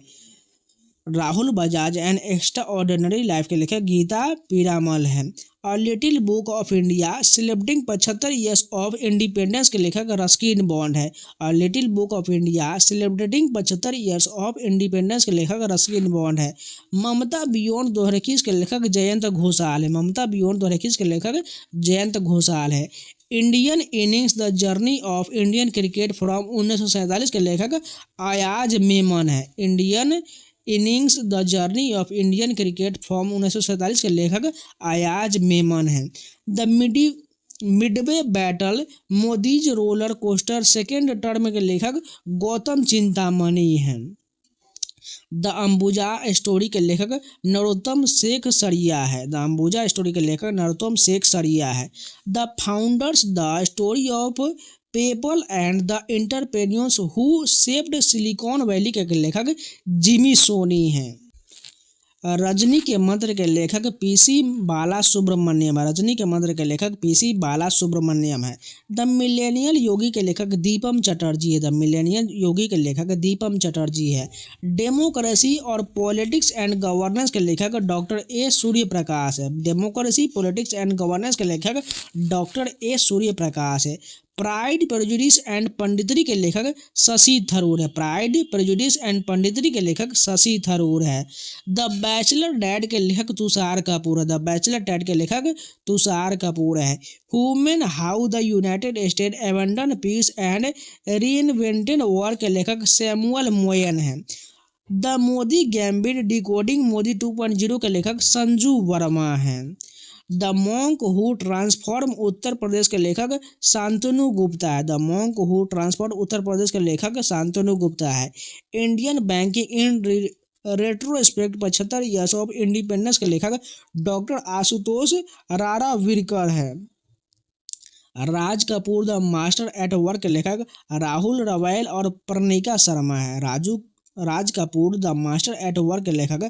A: Rahul Bajaj and extra ordinary life के लेखक गीता पिरामल है। A little book of India celebrating 75 years of independence के लेखक रस्किन बॉन्ड है। A little book of India celebrating 75 years of independence के लेखक रस्किन बॉन्ड है। ममता बियॉन्ड 2021 के लेखक जयंत घोषाल है। ममता बियॉन्ड 2021 के लेखक जयंत घोषाल है। Indian innings the journey of Indian cricket from 1947 के लेखक अयाज मेमन है। Indian innings the journey of Indian cricket from 1947 के लेखक अयाज मेमन हैं। The Midway battle Modi's roller coaster second term के लेखक गौतम चिंतामणि हैं। द अंबुजा स्टोरी के लेखक नरोत्तम शेख सरिया है। द अंबुजा स्टोरी के लेखक नरोत्तम शेख सरिया है। The founders the story of PayPal and the entrepreneurs who shaped silicon valley के लेखक जिमी सोनी हैं। रजनी के मंत्र के लेखक पीसी बाला सुब्रमण्यम है। रजनी के मंत्र के लेखक पीसी बाला सुब्रमण्यम है। द मिलेनियल योगी के लेखक दीपम चटर्जी है। द मिलेनियल योगी के लेखक दीपम चटर्जी है। डेमोक्रेसी और पॉलिटिक्स एंड गवर्नेंस के लेखक डॉक्टर ए सूर्य प्रकाश है। डेमोक्रेसी पॉलिटिक्स एंड गवर्नेंस के लेखक डॉक्टर ए सूर्य प्रकाश है। प्राइड प्रेजुडिस एंड पंडितरी के लेखक शशि थरूर है। प्राइड प्रेजुडिस एंड पंडितरी के लेखक शशि थरूर है। द बैचलर डैड के लेखक तुषार कपूर है। द बैचलर डैड के लेखक तुषार कपूर है। Human how the United State abandon peace and reinvented war के लेखक सैमुअल मोयन है। The Modi gambit decoding Modi 2.0 के लेखक संजू वर्मा हैं। The monk who transform Uttar Pradesh के लेखक शांतनु गुप्ता है। The monk who transform Uttar Pradesh के लेखक शांतनु गुप्ता है। Indian banking in retrospect 75 years of independence के लेखक डॉक्टर आशुतोष राराविरकर है। Raj Kapoor the master at work के लेखक राहुल रवैल और पर्णिका शर्मा है। Raj Kapoor the master at work के लेखक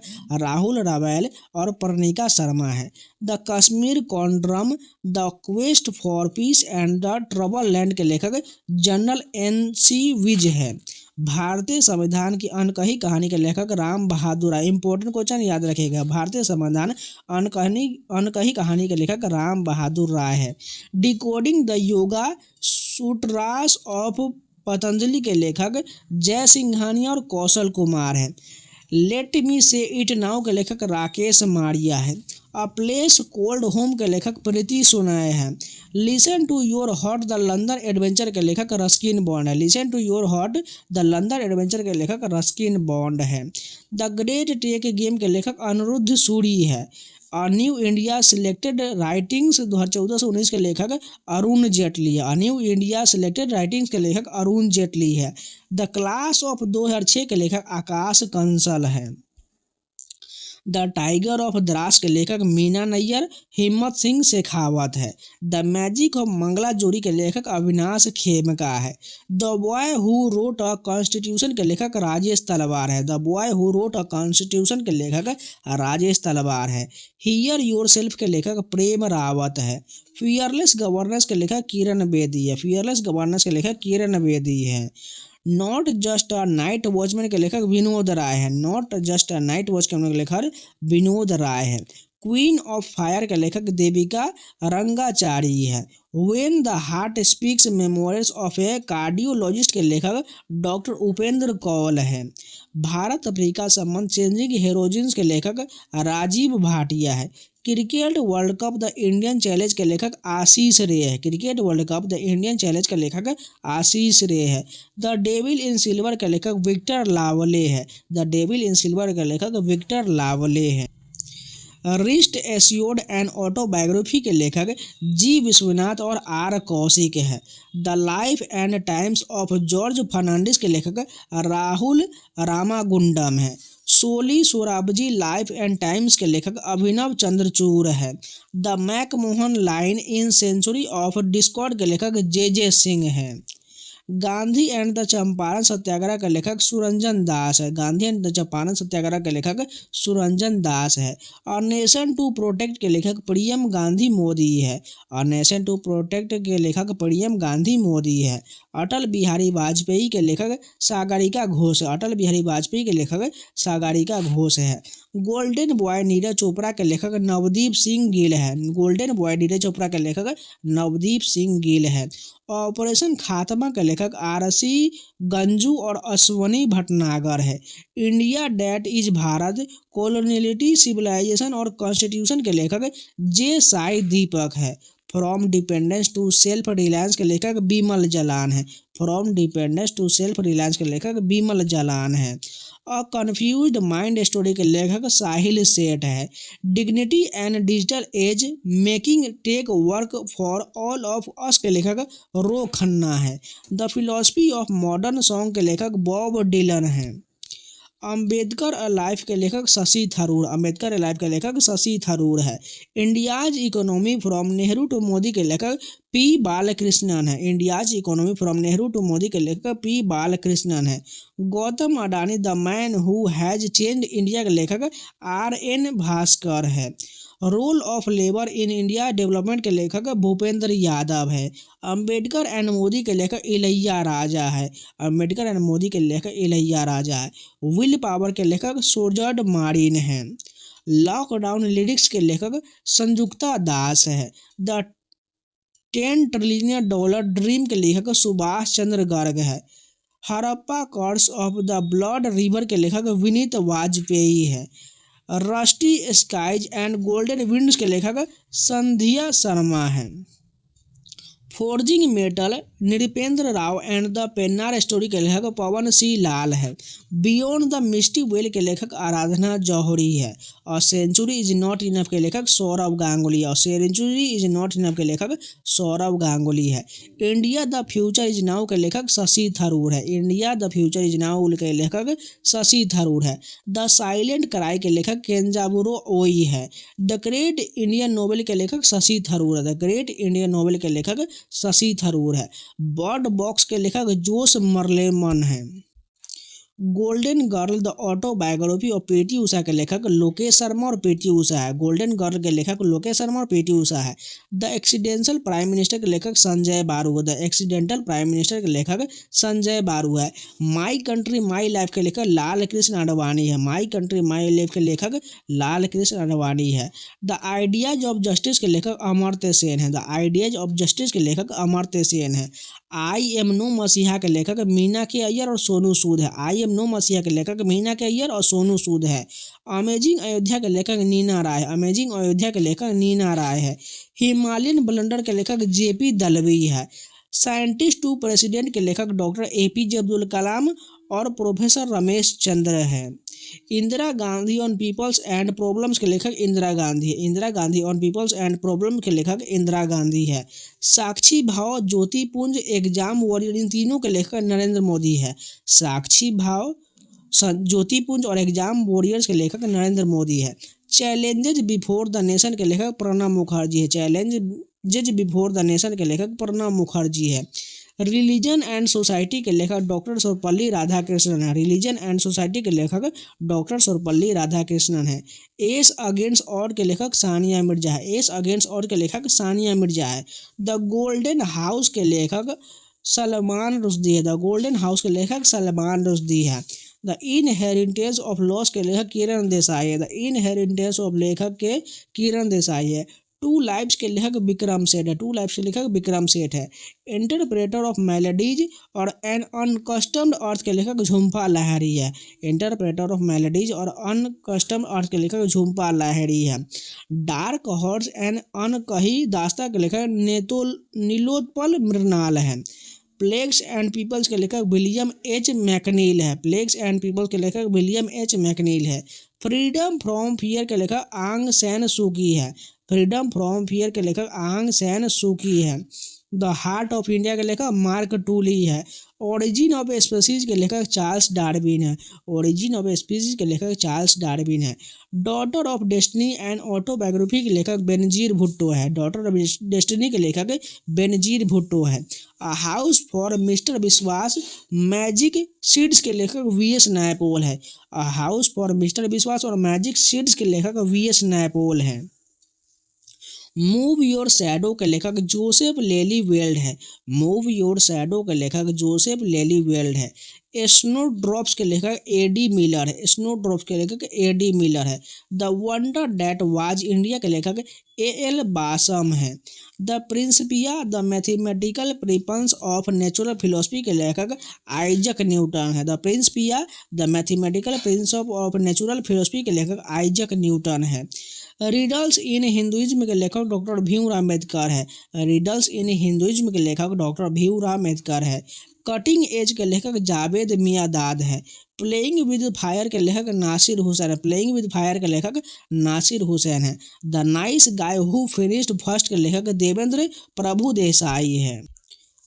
A: राहुल रवैल और पर्णिका शर्मा है। The Kashmir conundrum the quest for peace and the trouble land के लेखक जनरल NC विज है। भारतीय संविधान की अनकही कहानी के लेखक राम बहादुर राय। इंपॉर्टेंट क्वेश्चन याद रखिएगा, भारतीय संविधान अनकही कहानी के लेखक राम बहादुर राय है। Decoding the yoga sutras of Patanjali के लेखक जय सिंघानिया और कौशल कुमार है। लेट मी से इट नाउ के लेखक राकेश मारिया है। अ प्लेस कोल्ड होम के लेखक प्रीति सुनाय है। Listen to your heart the London adventure के लेखक रस्किन बॉन्ड है। Listen to your heart the London adventure के लेखक रस्किन बॉन्ड है। द ग्रेट टेक गेम के लेखक अनिरुद्ध सूरी है। न्यू इंडिया सिलेक्टेड राइटिंग्स 2014 से 19 के लेखक अरुण जेटली है। न्यू इंडिया सिलेक्टेड राइटिंग्स के लेखक अरुण जेटली है। द क्लास ऑफ 2006 के लेखक आकाश कंसल है। द टाइगर ऑफ द्रास के लेखक मीना नैयर हिम्मत सिंह शेखावत है। द मैजिक ऑफ मंगला जोड़ी के लेखक अविनाश खेमका है। The boy who wrote a constitution के लेखक राजेश तलवार है। The boy who wrote a constitution के लेखक राजेश तलवार है। हियर योर सेल्फ के लेखक प्रेम रावत है। फियरलेस गवर्नेंस के लेखक किरण बेदी है। फियरलेस गवर्नेंस के लेखक किरण बेदी है। Not just a night watchman के लेखक विनोद राय है। Not just a night watchman के लेखक विनोद राय है। क्वीन ऑफ फायर के लेखक देविका रंगाचारी है। When the heart speaks memories of A cardiologist के लेखक डॉक्टर उपेंद्र कौल है। भारत अफ्रीका संबंध चेंजिंग हेरोजिन्स के लेखक राजीव भाटिया है। Cricket world cup the Indian challenge के लेखक आशीष रे है। Cricket world cup the Indian challenge के लेखक आशीष रे है। द डेविल इन सिल्वर के लेखक विक्टर लावले है। द डेविल इन सिल्वर के लेखक विक्टर लावले है। रिस्ट एस्योर्ड एंड ऑटोबायोग्राफी के लेखक जी विश्वनाथ और आर कौशिक है। The life and times of George Fernandes के लेखक राहुल रामागुंडम है। Soli Sorabjee life and times के लेखक अभिनव चंद्रचूड़ है। The McMahon line in century of discord के लेखक जे सिंह है। गांधी एंड द चंपारण सत्याग्रह के लेखक सुरंजन दास है। गांधी एंड द चंपारण सत्याग्रह के लेखक सुरंजन दास है। अ नेशन टू प्रोटेक्ट के लेखक प्रियम गांधी मोदी है। अ नेशन टू प्रोटेक्ट के लेखक प्रियम गांधी मोदी है। अटल बिहारी वाजपेयी के लेखक सागरिका घोष है। अटल बिहारी वाजपेयी के लेखक सागरिका घोष है। गोल्डन बॉय नीरज चोपड़ा के लेखक नवदीप सिंह गिल है। गोल्डन बॉय नीरज चोपड़ा के लेखक नवदीप सिंह गिल है। ऑपरेशन खात्मा के लेखक RC गंजू और अश्वनी भटनागर है। India that is Bharat coloniality civilization और कॉन्स्टिट्यूशन के लेखक जे साई दीपक है। From dependence to self reliance के लेखक बिमल जलान है। From dependence to self reliance के लेखक बिमल जलान है। अ कन्फ्यूज्ड माइंड स्टोरी के लेखक साहिल सेठ है। Dignity and digital age making tech work for all of us के लेखक रो खन्ना है। The philosophy of modern song के लेखक बॉब डिलन है। अम्बेडकर अलाइव के लेखक शशि थरूर। अम्बेडकर अलाइव के लेखक शशि थरूर है। India's economy from Nehru to Modi के लेखक P बालकृष्णन है। India's economy from Nehru to Modi के लेखक P बालकृष्णन है। Gautam Adani the man who has changed India के लेखक RN भास्कर है। Role of labour in India development के लेखक भूपेंद्र यादव है। अम्बेडकर एंड मोदी के लेखक इलैया राजा है। अम्बेडकर एंड मोदी के लेखक इलैया राजा है। विल पावर के लेखक सोजर्ड मारिन है। लॉकडाउन लिरिक्स के लेखक संजुक्ता दास है। द $10 ट्रिलियन ड्रीम के लेखक सुभाष चंद्र गर्ग है। Harappa curse of the blood river के लेखक विनीत वाजपेयी है। राष्ट्रीय स्काइज एंड गोल्डन विंड्स के लेखक संध्या शर्मा है। Forging metal Nripendra Rao and the Pennar story के लेखक पवन सिंह लाल है। बियॉन्ड द मिस्टी वेल के लेखक आराधना जौहरी है। और सेंचुरी इज नॉट इनफ के लेखक सौरव गांगुली और सेंचुरी इज नॉट इनफ के लेखक सौरव गांगुली है। India the future is now के लेखक शशि थरूर है। India the future is now के लेखक शशि थरूर है। द साइलेंट क्राई के लेखक केंजाबुरो ओई है। द ग्रेट इंडियन नोवेल के लेखक शशि थरूर है। द ग्रेट इंडियन नोवेल के लेखक शशि थरूर है। बर्ड बॉक्स के लेखक जोश मर्लेमन है। Golden girl the autobiography of P T Usha के लेखक लोकेश शर्मा और पीटी उषा है। गोल्डन गर्ल के लेखक लोकेश शर्मा और पीटी उषा है। द एक्सीडेंशियल प्राइम मिनिस्टर के लेखक संजय बारू। द एक्सीडेंटल प्राइम मिनिस्टर के लेखक संजय बारू है। माई कंट्री माई लाइफ के लेखक लाल कृष्ण आडवाणी है। माई कंट्री माई लाइफ के लेखक लाल कृष्ण आडवाणी है। द आइडियाज ऑफ जस्टिस के लेखक अमर्त्य सेन है। द आइडियाज ऑफ जस्टिस के लेखक अमर्त्य सेन है। आई एम नो मसीहा के लेखक मीनाक्षी अय्यर और सोनू सूद है। आई एम नो मसीहा के लेखक मीनाक्षी अय्यर और सोनू सूद है। अमेजिंग अयोध्या के लेखक नीना राय। अमेजिंग अयोध्या के लेखक नीना राय है। हिमालयन ब्लंडर के लेखक जेपी दलवी है। साइंटिस्ट टू प्रेसिडेंट के लेखक डॉक्टर एपीजे अब्दुल कलाम और प्रोफेसर रमेश चंद्र है। Indira Gandhi on people's and problems के लेखक इंदिरा गांधी है। Indira Gandhi on people's and problem के लेखक इंदिरा गांधी है। साक्षी भाव ज्योति पुंज एग्जाम वॉरियर इन तीनों के लेखक नरेंद्र मोदी है। साक्षी भाव ज्योति पुंज और एग्जाम वॉरियर्स के लेखक नरेंद्र मोदी है। चैलेंजेज बिफोर द नेशन के लेखक प्रणब मुखर्जी है। चैलेंजेज बिफोर द नेशन के लेखक प्रणब मुखर्जी है। रिलीजन एंड सोसाइटी के लेखक डॉक्टर सर्वपल्ली राधाकृष्णन है। रिलीजन एंड सोसाइटी के लेखक डॉक्टर सर्वपल्ली राधाकृष्णन है। एस अगेंस्ट ऑड के लेखक सानिया मिर्जा है। एस अगेंस्ट ऑड के लेखक सानिया मिर्जा है। द गोल्डन हाउस के लेखक सलमान रुश्दी है। द गोल्डन हाउस के लेखक सलमान रुश्दी है। द इनहेरिटेंस ऑफ लॉस के लेखक किरण देसाई है। द इनहेरिटेंस ऑफ लेखक के किरण देसाई है। टू लाइव्स के लेखक विक्रम सेठ है। टू लाइव्स के लेखक विक्रम सेठ है। इंटरप्रेटर ऑफ मेलोडीज और एन अनकस्टम्ड अर्थ के लेखक झुम्पा लाहिड़ी है। इंटरप्रेटर ऑफ मेलोडीज और अनकस्टम्ड अर्थ के लेखक झुम्पा लाहिड़ी है। डार्क हॉर्स एंड अनकही दास्ता के लेखक नीलोत्पल मृणाल है। प्लेग्स एंड पीपल्स के लेखक विलियम एच मैकनील है। प्लेग्स एंड पीपल्स के लेखक विलियम एच मैकनील है। फ्रीडम फ्रॉम फियर के लेखक आंग सैन सूकी है। फ्रीडम फ्रॉम फियर के लेखक आंग सैन सूकी है। द हार्ट ऑफ इंडिया के लेखक मार्क टूली है। ओरिजिन ऑफ स्पीसीज के लेखक चार्ल्स डार्विन है। ओरिजिन ऑफ स्पीसीज के लेखक चार्ल्स डार्विन है। Daughter of destiny and autobiography के लेखक बेनजीर भुट्टो है। डॉटर ऑफ डेस्टिनी के लेखक बेनजीर भुट्टो है। अ हाउस फॉर मिस्टर विश्वास मैजिक सीड्स के लेखक वीएस नायपॉल है। अ हाउस फॉर मिस्टर विश्वास और मैजिक सीड्स के लेखक वीएस नायपॉल है। मूव योर शैडो के लेखक जोसेफ लेली वेल्ड है। मूव योर शैडो के लेखक जोसेफ लेली वेल्ड है। स्नो ड्रॉप्स के लेखक एडी मिलर है। स्नो ड्रॉप्स के लेखक एडी मिलर है। The wonder that was India के लेखक एएल बासम है। The principia the mathematical principles of natural philosophy के लेखक आइजक न्यूटन है। The principia the mathematical principle of natural philosophy के लेखक आइजक न्यूटन है। रिडल्स इन हिंदुइज्म के लेखक डॉक्टर भीमराव अम्बेडकर है। रिडल्स इन हिंदुइज्म के लेखक डॉक्टर भीमराव अम्बेडकर है। कटिंग एज के लेखक जावेद मियादाद है। प्लेइंग विद फायर के लेखक नासिर हुसैन है। प्लेइंग विद फायर के लेखक नासिर हुसैन है। The nice guy who finished first के लेखक देवेंद्र प्रभु देसाई है।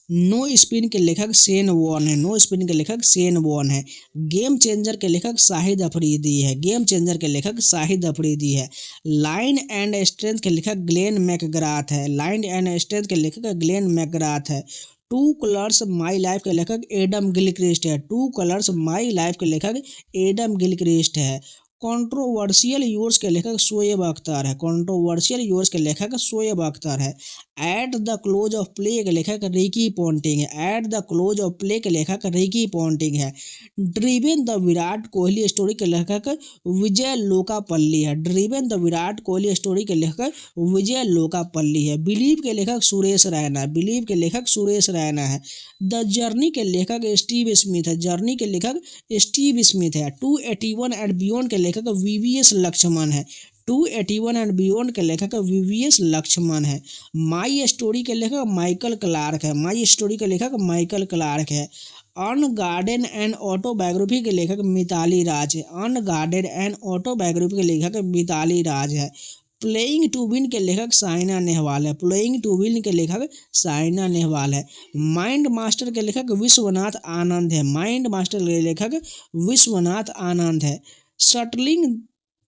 A: नो स्पिन के लेखक शेन वॉर्न है। नो स्पिन के लेखक शेन वॉर्न है। गेम चेंजर के लेखक शाहिद अफरीदी है। गेम चेंजर के लेखक शाहिद अफरीदी है। लाइन एंड स्ट्रेंथ के लेखक ग्लेन मैकग्राथ है। लाइन एंड स्ट्रेंथ के लेखक ग्लेन मैकग्राथ है। टू कलर्स माई लाइफ के लेखक एडम गिलक्रिस्ट है। टू कलर्स माई लाइफ के लेखक एडम गिलक्रिस्ट है। कंट्रोवर्शियल यूर्स के लेखक शोएब अख्तर है। कंट्रोवर्शियल यूर्स के लेखक शोएब अख्तर है। At the close of play के लेखक रिकी पॉन्टिंग है। At the close of play के लेखक रिकी पॉन्टिंग है। Driven the Virat Kohli story के लेखक विजय लोकापल्ली है। Driven the Virat Kohli story के लेखक विजय लोकापल्ली है। बिलीव के लेखक सुरेश रैना है। बिलीव के लेखक सुरेश रैना है। द जर्नी के लेखक स्टीव स्मिथ है। जर्नी के लेखक स्टीव स्मिथ है। 281 एंड बियॉन्ड के लेखक वीवीएस लक्ष्मण है। 281 एंड बियॉन्ड के लेखक वीवीएस लक्ष्मण है। माई स्टोरी के लेखक माइकल क्लार्क है। माई स्टोरी के लेखक माइकल क्लार्क है। अनगार्डेड एंड ऑटोबायोग्राफी के लेखक मिताली राज है। अनगार्डेड एंड ऑटोबायोग्राफी के लेखक मिताली राज है। प्लेइंग टू विन के लेखक साइना नेहवाल है। प्लेइंग टू विन के लेखक साइना नेहवाल है। माइंड मास्टर के लेखक विश्वनाथ आनंद है। माइंड मास्टर के लेखक विश्वनाथ आनंद है। Shuttling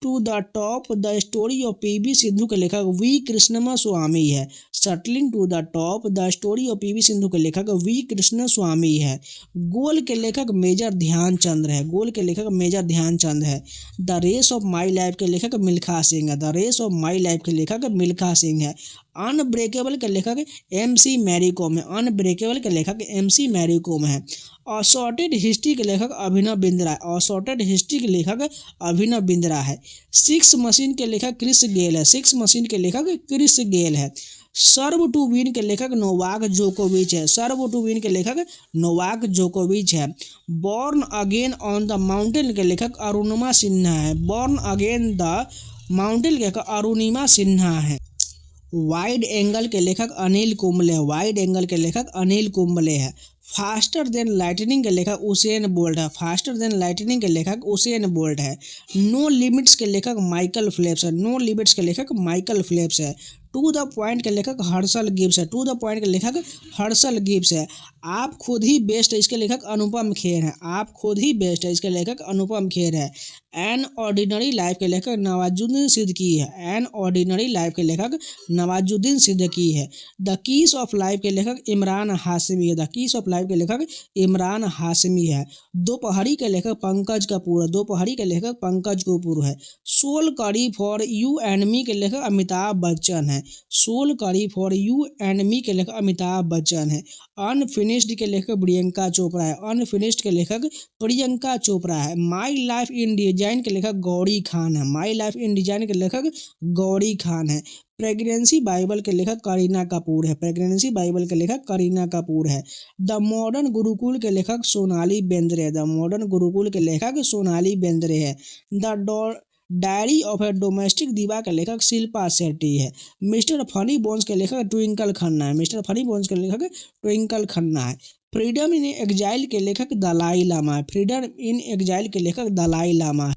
A: to the top the story of PV Sindhu के लेखक वी कृष्णम स्वामी है। Shuttling to the top the story of PV Sindhu के लेखक वी कृष्ण स्वामी है। गोल के लेखक मेजर ध्यानचंद है। गोल के लेखक मेजर ध्यानचंद है। The race of my life के लेखक मिल्खा सिंह है। The race of my life के लेखक मिल्खा सिंह है। अनब्रेकेबल के लेखक MC मैरी कॉम है। अनब्रेकेबल के लेखक MC मैरी कॉम है। असॉर्टेड हिस्ट्री के लेखक अभिनव बिंद्रा है। असॉर्टेड हिस्ट्री के लेखक अभिनव बिंद्रा है। सिक्स मशीन के लेखक क्रिस गेल है। सिक्स मशीन के लेखक क्रिस गेल है। सर्व टू विन के लेखक नोवाक जोकोविच है। सर्व टू विन के लेखक नोवाक जोकोविच है। Born again on the mountain के लेखक अरुणिमा सिन्हा है। बॉर्न अगेन द माउंटेन के लेखक अरुणिमा सिन्हा है। वाइड एंगल के लेखक अनिल कुंबले है। वाइड एंगल के लेखक अनिल कुंबले है। फास्टर देन लाइटनिंग के लेखक उसेन बोल्ट है। फास्टर देन लाइटनिंग के लेखक उसेन बोल्ट है। नो लिमिट्स के लेखक माइकल फेल्प्स है। नो लिमिट्स के लेखक माइकल फेल्प्स है। टू द पॉइंट के लेखक हर्षल गिब्स है। टू द पॉइंट के लेखक हर्षल गिब्स है। आप खुद ही बेस्ट है, इसके लेखक अनुपम खेर है। आप खुद ही बेस्ट है, इसके लेखक अनुपम खेर है। एन ऑर्डिनरी लाइफ के लेखक नवाजुद्दीन सिद्दीकी है। एन ऑर्डिनरी लाइफ के लेखक नवाजुद्दीन सिद्दीकी है। द कीस ऑफ लाइफ के लेखक इमरान हाशमी है। द कीस ऑफ लाइफ के लेखक इमरान हाशमी है। दोपहरी के लेखक पंकज कपूर है। दोपहरी के लेखक पंकज कपूर है। सोल करी फॉर यू एंड मी के लेखक अमिताभ बच्चन है। सोल करी फॉर यू एंड मी के लेखक अमिताभ बच्चन है। अनफिनिश्ड के लेखक प्रियंका चोपड़ा है। अनफिनिश्ड के लेखक प्रियंका चोपड़ा है। माई लाइफ इन डिजाइन के लेखक गौरी खान है। माई लाइफ इन डिजाइन के लेखक गौरी खान है। प्रेगनेंसी बाइबल के लेखक करीना कपूर है। प्रेगनेंसी बाइबल के लेखक करीना कपूर है। द मॉडर्न गुरुकुल के लेखक सोनाली बेंद्रे है। द मॉडर्न गुरुकुल के लेखक सोनाली बेंद्रे है। The diary of A domestic दीवा के लेखक शिल्पा शेट्टी है। मिस्टर फनी बोन्स के लेखक ट्विंकल खन्ना है। मिस्टर फनी बोन्स के लेखक ट्विंकल खन्ना है। फ्रीडम इन एग्जाइल के लेखक दलाई लामा है। फ्रीडम इन एग्जाइल के लेखक दलाई लामा है।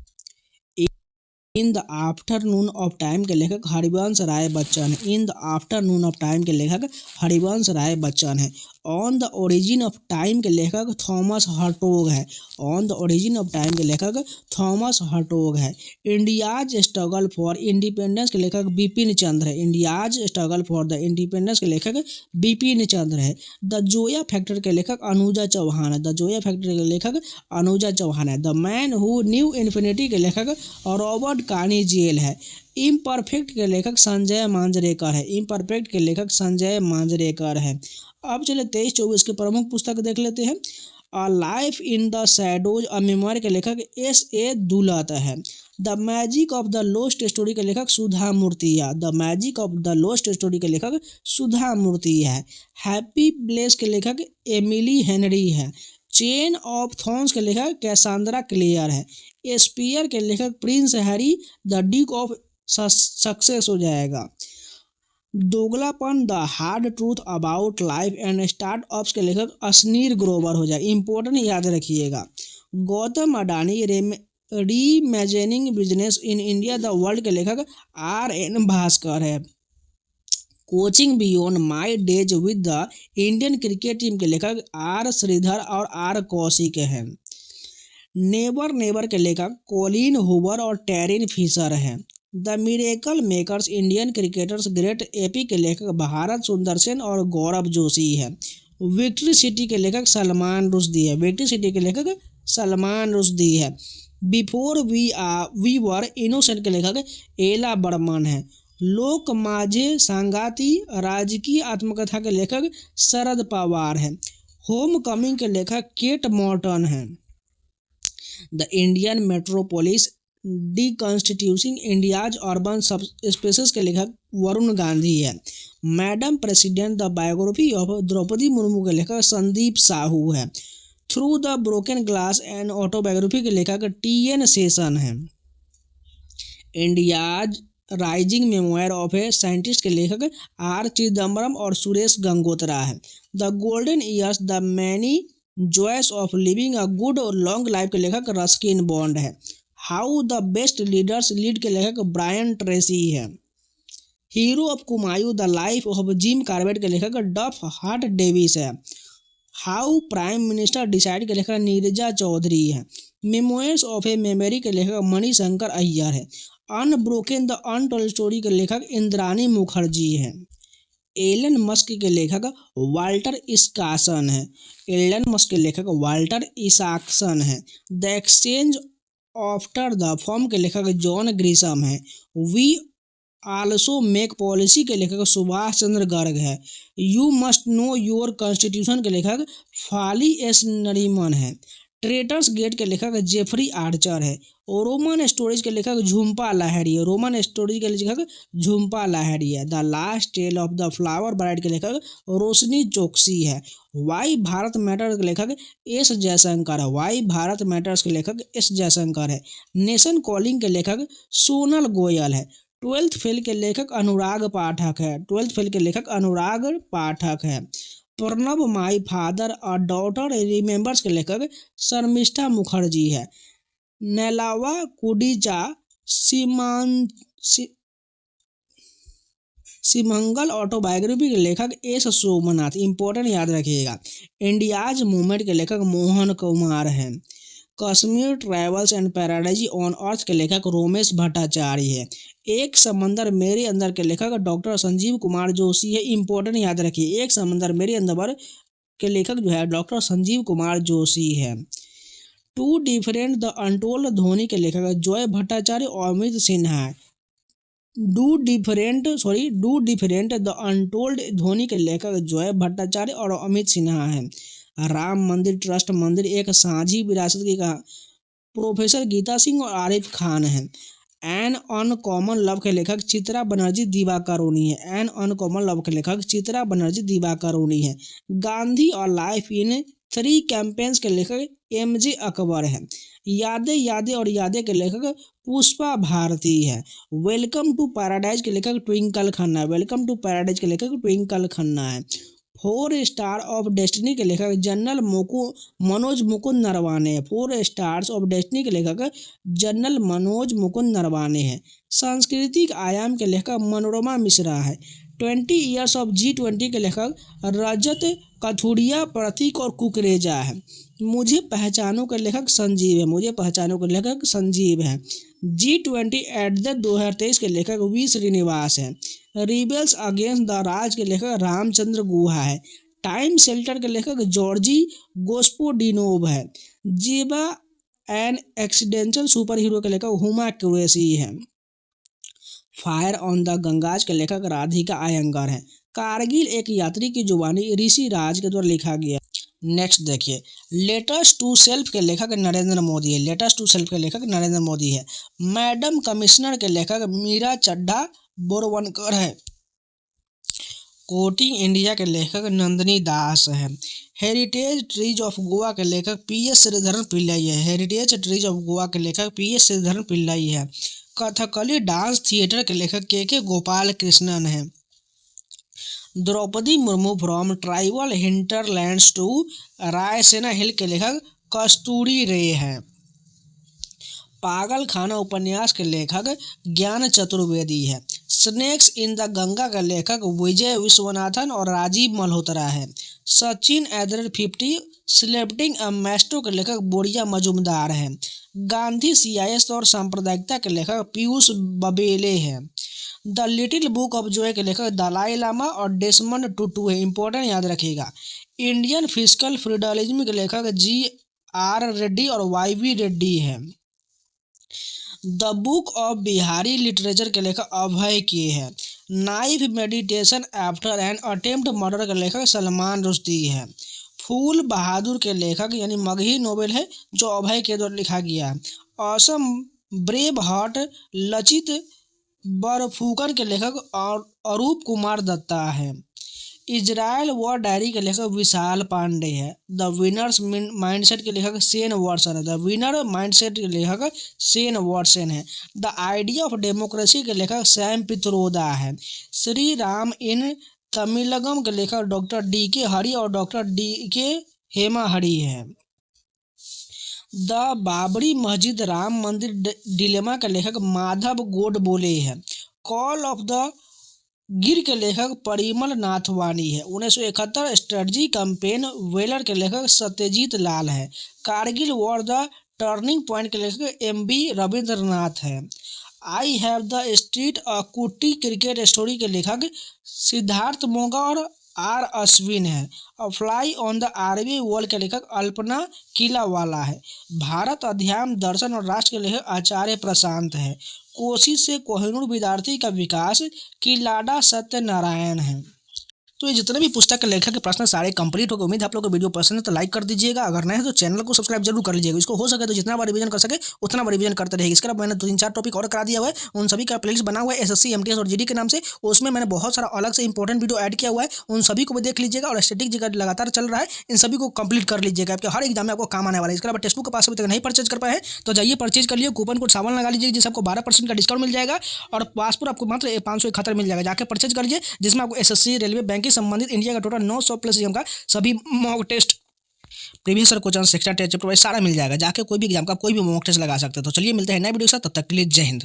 A: In the afternoon of time के लेखक हरिवंश राय बच्चन है। In the afternoon of time के लेखक हरिवंश राय बच्चन है। On the origin of time के लेखक थॉमस हर्टोग है। On the origin of time के लेखक थॉमस हर्टोग है। इंडियाज स्ट्रगल फॉर इंडिपेंडेंस के लेखक बिपिन चंद्र है। India's struggle for the independence के लेखक बिपिन चंद्र है। द जोया फैक्टर के लेखक अनुजा चौहान है। द जोया फैक्टर के लेखक अनुजा चौहान है। The man who knew infinity के लेखक रॉबर्ट कानीजेल है। इम्परफेक्ट के लेखक संजय मांजरेकर है। इम्परफेक्ट के लेखक संजय मांजरेकर है। अब चले 23-24 के प्रमुख पुस्तक देख लेते हैं। A life in the shadows a memory के लेखक S.A. दुलत है। The magic of the lost story के लेखक Sudha Murty. The magic of the lost story के लेखक सुधा मूर्तिया है। हैप्पी प्लेस के लेखक एमिली हेनरी है। चेन ऑफ थॉर्न्स के लेखक कैसांद्रा क्लेयर है। स्पीयर के लेखक Prince Harry the Duke of Sussex हो जाएगा। दोगलापन the hard truth about life and startups के लेखक असनीर ग्रोवर हो जाए। इंपॉर्टेंट याद रखिएगा। Gautam Adani reimagining business in India the world के लेखक R.N. भास्कर है। Coaching beyond my days with the Indian cricket team के लेखक R. श्रीधर और R. कौशिक हैं। नेवर नेवर के लेखक कॉलिन हूवर और टेरिन फिशर हैं। The miracle makers Indian cricketers great AP के लेखक भारत सुंदर सेन और गौरव जोशी है। विक्ट्री सिटी के लेखक सलमान रुश्दी है। विक्ट्री सिटी के लेखक सलमान रुश्दी है। बिफोर वी वर इनोसेंट के लेखक एला बर्मन है। लोक माझे सांगाती राजकीय आत्मकथा के लेखक शरद पवार है। होम कमिंग के लेखक केट मॉर्टन है। The Indian metropolis deconstituting India's urban subspaces के लेखक वरुण गांधी है। Madam president the biography of Draupadi Murmu के लेखक संदीप साहू है। Through the broken glass and autobiography के लेखक टी.एन. शेषन है। India's rising memoir of a scientist के लेखक आर. चिदम्बरम और सुरेश गंगोत्रा है। The golden years the many joys of living a good और लॉन्ग लाइफ के लेखक रस्किन बॉन्ड है। How the best leaders lead के लेखक ब्रायन ट्रेसी है। Hero of Kumaon the life of Jim Corbett के लेखक डफ हार्ट डेविस है। हाउ प्राइम मिनिस्टर डिसाइड के लेखक नीरजा चौधरी है। मेमोयर्स ऑफ ए मेमोरी के लेखक मणिशंकर अय्यर है। अनब्रोकन द अनटोल्ड स्टोरी के लेखक इंद्रानी मुखर्जी है। एलन मस्क के लेखक वाल्टर इस्कासन है। एलन मस्क के लेखक वाल्टर इसाक्सन है। The exchange after the form के लेखक जॉन ग्रीसम है। वी आल्सो मेक पॉलिसी के लेखक सुभाष चंद्र गर्ग है। You must know your constitution के लेखक फाली एस नरीमन है। ट्रेटर्स गेट के लेखक जेफरी आर्चर है। और रोमन स्टोरीज के लेखक झुम्पा लाहिड़ी है। रोमन स्टोरीज के लेखक झुम्पा लाहिड़ी है। The last tale of the flower bride के लेखक रोशनी चौकसी है। वाई भारत मैटर्स के लेखक एस जयशंकर है। वाई भारत मैटर्स के लेखक एस जयशंकर है। नेशन कॉलिंग के लेखक सोनल गोयल है। ट्वेल्थ फेल के लेखक अनुराग पाठक है। ट्वेल्थ फेल के लेखक अनुराग पाठक है। Pranab my father a daughter remembers के लेखक शर्मिष्ठा मुखर्जी है। नेलावा कुडीचा सिमंगल ऑटोबायोग्राफी के लेखक एस सोमनाथ, इंपॉर्टेंट याद रखिएगा। इंडियाज मूवमेंट के लेखक मोहन कुमार हैं। Kashmir travels and paradise on earth के लेखक रोमेश भट्टाचार्य है। एक समंदर मेरे अंदर के लेखक डॉक्टर संजीव कुमार जोशी है। इंपॉर्टेंट याद रखिए, एक समंदर मेरे अंदर के लेखक जो है डॉक्टर संजीव कुमार जोशी है। Two different the untold Dhoni के लेखक जॉय भट्टाचार्य और अमित सिन्हा है। Do different the untold Dhoni के लेखक जॉय भट्टाचार्य और अमित सिन्हा है। राम मंदिर ट्रस्ट मंदिर एक साझी विरासत की कहा प्रोफेसर गीता सिंह और आरिफ खान है। एन अनकॉमन लव के लेखक चित्रा बनर्जी दिवाकरुणी है। एन अनकॉमन लव के लेखक चित्रा बनर्जी दिवाकरुणी है। गांधी और लाइफ इन 3 कैंपेन्स के लेखक एम.जे. अकबर है। यादें यादें और यादें के लेखक पुष्पा भारती है। वेलकम टू पैराडाइज के लेखक ट्विंकल खन्ना है। वेलकम टू पैराडाइज के लेखक ट्विंकल खन्ना है। 4 स्टार ऑफ डेस्टिनी के लेखक जनरल मनोज मुकुंद नरवाने है। 4 स्टार्स ऑफ डेस्टिनी के लेखक जनरल मनोज मुकुंद नरवाने हैं। सांस्कृतिक आयाम के लेखक मनोरमा मिश्रा है। 20 ईयर्स ऑफ G20 के लेखक रजत कथुरिया, प्रतीक और कुकरेजा है। मुझे पहचानों के लेखक संजीव है। मुझे पहचानों के लेखक संजीव है। G20 एट द 2023 के लेखक वी श्रीनिवास है। रिबेल्स अगेंस्ट द राज के लेखक रामचंद्र गुहा है। टाइम शेल्टर के लेखक जॉर्जी गोस्पोडिनोव है। जेबा एन एक्सीडेंशियल सुपर हीरो के लेखक हुमा कुरैशी है। फायर ऑन द गंगाज के लेखक राधिका अयंगर है। कारगिल एक यात्री की जुबानी ऋषि राज के द्वारा लिखा गया। नेक्स्ट देखिए, लेटर्स टू सेल्फ के लेखक नरेंद्र मोदी है। लेटर्स टू सेल्फ के लेखक नरेंद्र मोदी है। मैडम कमिश्नर के लेखक मीरा चड्ढा बोरवनकर है। कोटिंग इंडिया के लेखक नंदिनी दास है। हेरिटेज ट्रीज ऑफ गोवा के लेखक पी.एस. श्रीधरन पिल्लई है। हेरिटेज ट्रीज ऑफ गोवा के लेखक पी.एस. श्रीधरन पिल्लई है। कथकली डांस थिएटर के लेखक के गोपाल कृष्णन है। Draupadi Murmu from tribal hinterlands to Raisina hill के लेखक कस्तूरी रे है। पागल खाना उपन्यास के लेखक ज्ञान चतुर्वेदी है। स्नेक्स इन द गंगा के लेखक विजय विश्वनाथन और राजीव मल्होत्रा है। सचिन @50 सेलेब्रेटिंग अ मैस्ट्रो के लेखक बोरिया मजुमदार है। गांधी CIS और सांप्रदायिकता के लेखक पीयूष बबेले हैं। The little book of Joy के लेखक दलाई लामा और डेसमंड टुटू है। इंपॉर्टेंट याद रखिएगा। इंडियन फिजिकल फ्रीडलिज्म के लेखक G.R. रेड्डी और Y.V. रेड्डी है। The book of Bihari literature के लेखक अभय के है। Knife meditation after an attempt murder के लेखक सलमान रुश्दी है। फूल बहादुर के लेखक यानी मगही नोवेल है जो अभय के द्वारा लिखा गया है। असम ब्रेव हार्ट लचित बरफुकन के लेखक और अरूप कुमार दत्ता है। इजराइल वॉर डायरी के लेखक विशाल पांडे है। द विनर्स माइंडसेट के लेखक शेन वॉटसन है। द विनर माइंडसेट के लेखक शेन वॉटसन है। द आइडिया ऑफ डेमोक्रेसी के लेखक सैम पित्रोदा है। श्री राम इन तमिलगम के लेखक डॉक्टर डी के हरी और डॉक्टर डी के हेमा हरी है। द बाबरी मस्जिद राम मंदिर डिलेमा के लेखक माधव गोडबोले है। कॉल ऑफ द गिर के लेखक परिमल नाथवानी है। 1971 स्ट्रेटजी कैंपेन वेलर के लेखक सत्यजीत लाल है। Kargil war the turning point के लेखक एम.बी. रविंद्रनाथ है। आई हैव द स्ट्रीट अ कुट्टी क्रिकेट स्टोरी के लेखक सिद्धार्थ मोगा और आर अश्विन है। A fly on the RB wall के लेखक अल्पना किलावाला है। भारत अध्यात्म दर्शन और राष्ट्र के लेखक आचार्य प्रशांत है। कोशिश से कोहिनूर विद्यार्थी का विकास किलाडा सत्यनारायण है। तो ये जितने भी पुस्तक के लेखक के प्रश्न सारे कंप्लीट हो गए। उम्मीद है आप लोगों को वीडियो पसंद है तो लाइक कर दीजिएगा। अगर नहीं है तो चैनल को सब्सक्राइब जरूर कर लीजिएगा। इसको हो सके तो जितना बार रिवीजन कर सके उतना बार रिवीजन करते रहेगा। इसके अलावा मैंने 2-4 टॉपिक और करा दिया हुआ है। उन सभी का प्लेलिस्ट बना हुआ है एसएससी एमटीएस और जीडी के नाम से। उसमें मैंने बहुत सारा अलग से इंपॉर्टेंट वीडियो ऐड किया हुआ है। उन सभी को भी देख लीजिएगा। और स्टैटिक जगह लगातार चल रहा है, इन सभी को कंप्लीट कर लीजिएगा। आपके हर एग्जाम में आपको काम आने वाला है। इसके अलावा टेक्स्ट बुक के पास अभी तक नहीं परचेज कर पाए हैं तो जाइए परचेज कर लिए। कूपन कोड सावन लगा लीजिए जिससे आपको 12% का डिस्काउंट मिल जाएगा। और पासपोर्ट आपको मात्र 571 मिल जाएगा। जाकर परचेज कर लीजिए जिसमें आपको एसएससी रेलवे बैंकिंग संबंधित इंडिया का टोटल 900 प्लस का सभी mock test previous question extra test chapter wise सारा मिल जाएगा। जाके कोई भी एग्जाम का कोई भी मॉक टेस्ट लगा सकते हैं। तो चलिए मिलते हैं नए वीडियो के साथ, तब तक के लिए जय हिंद।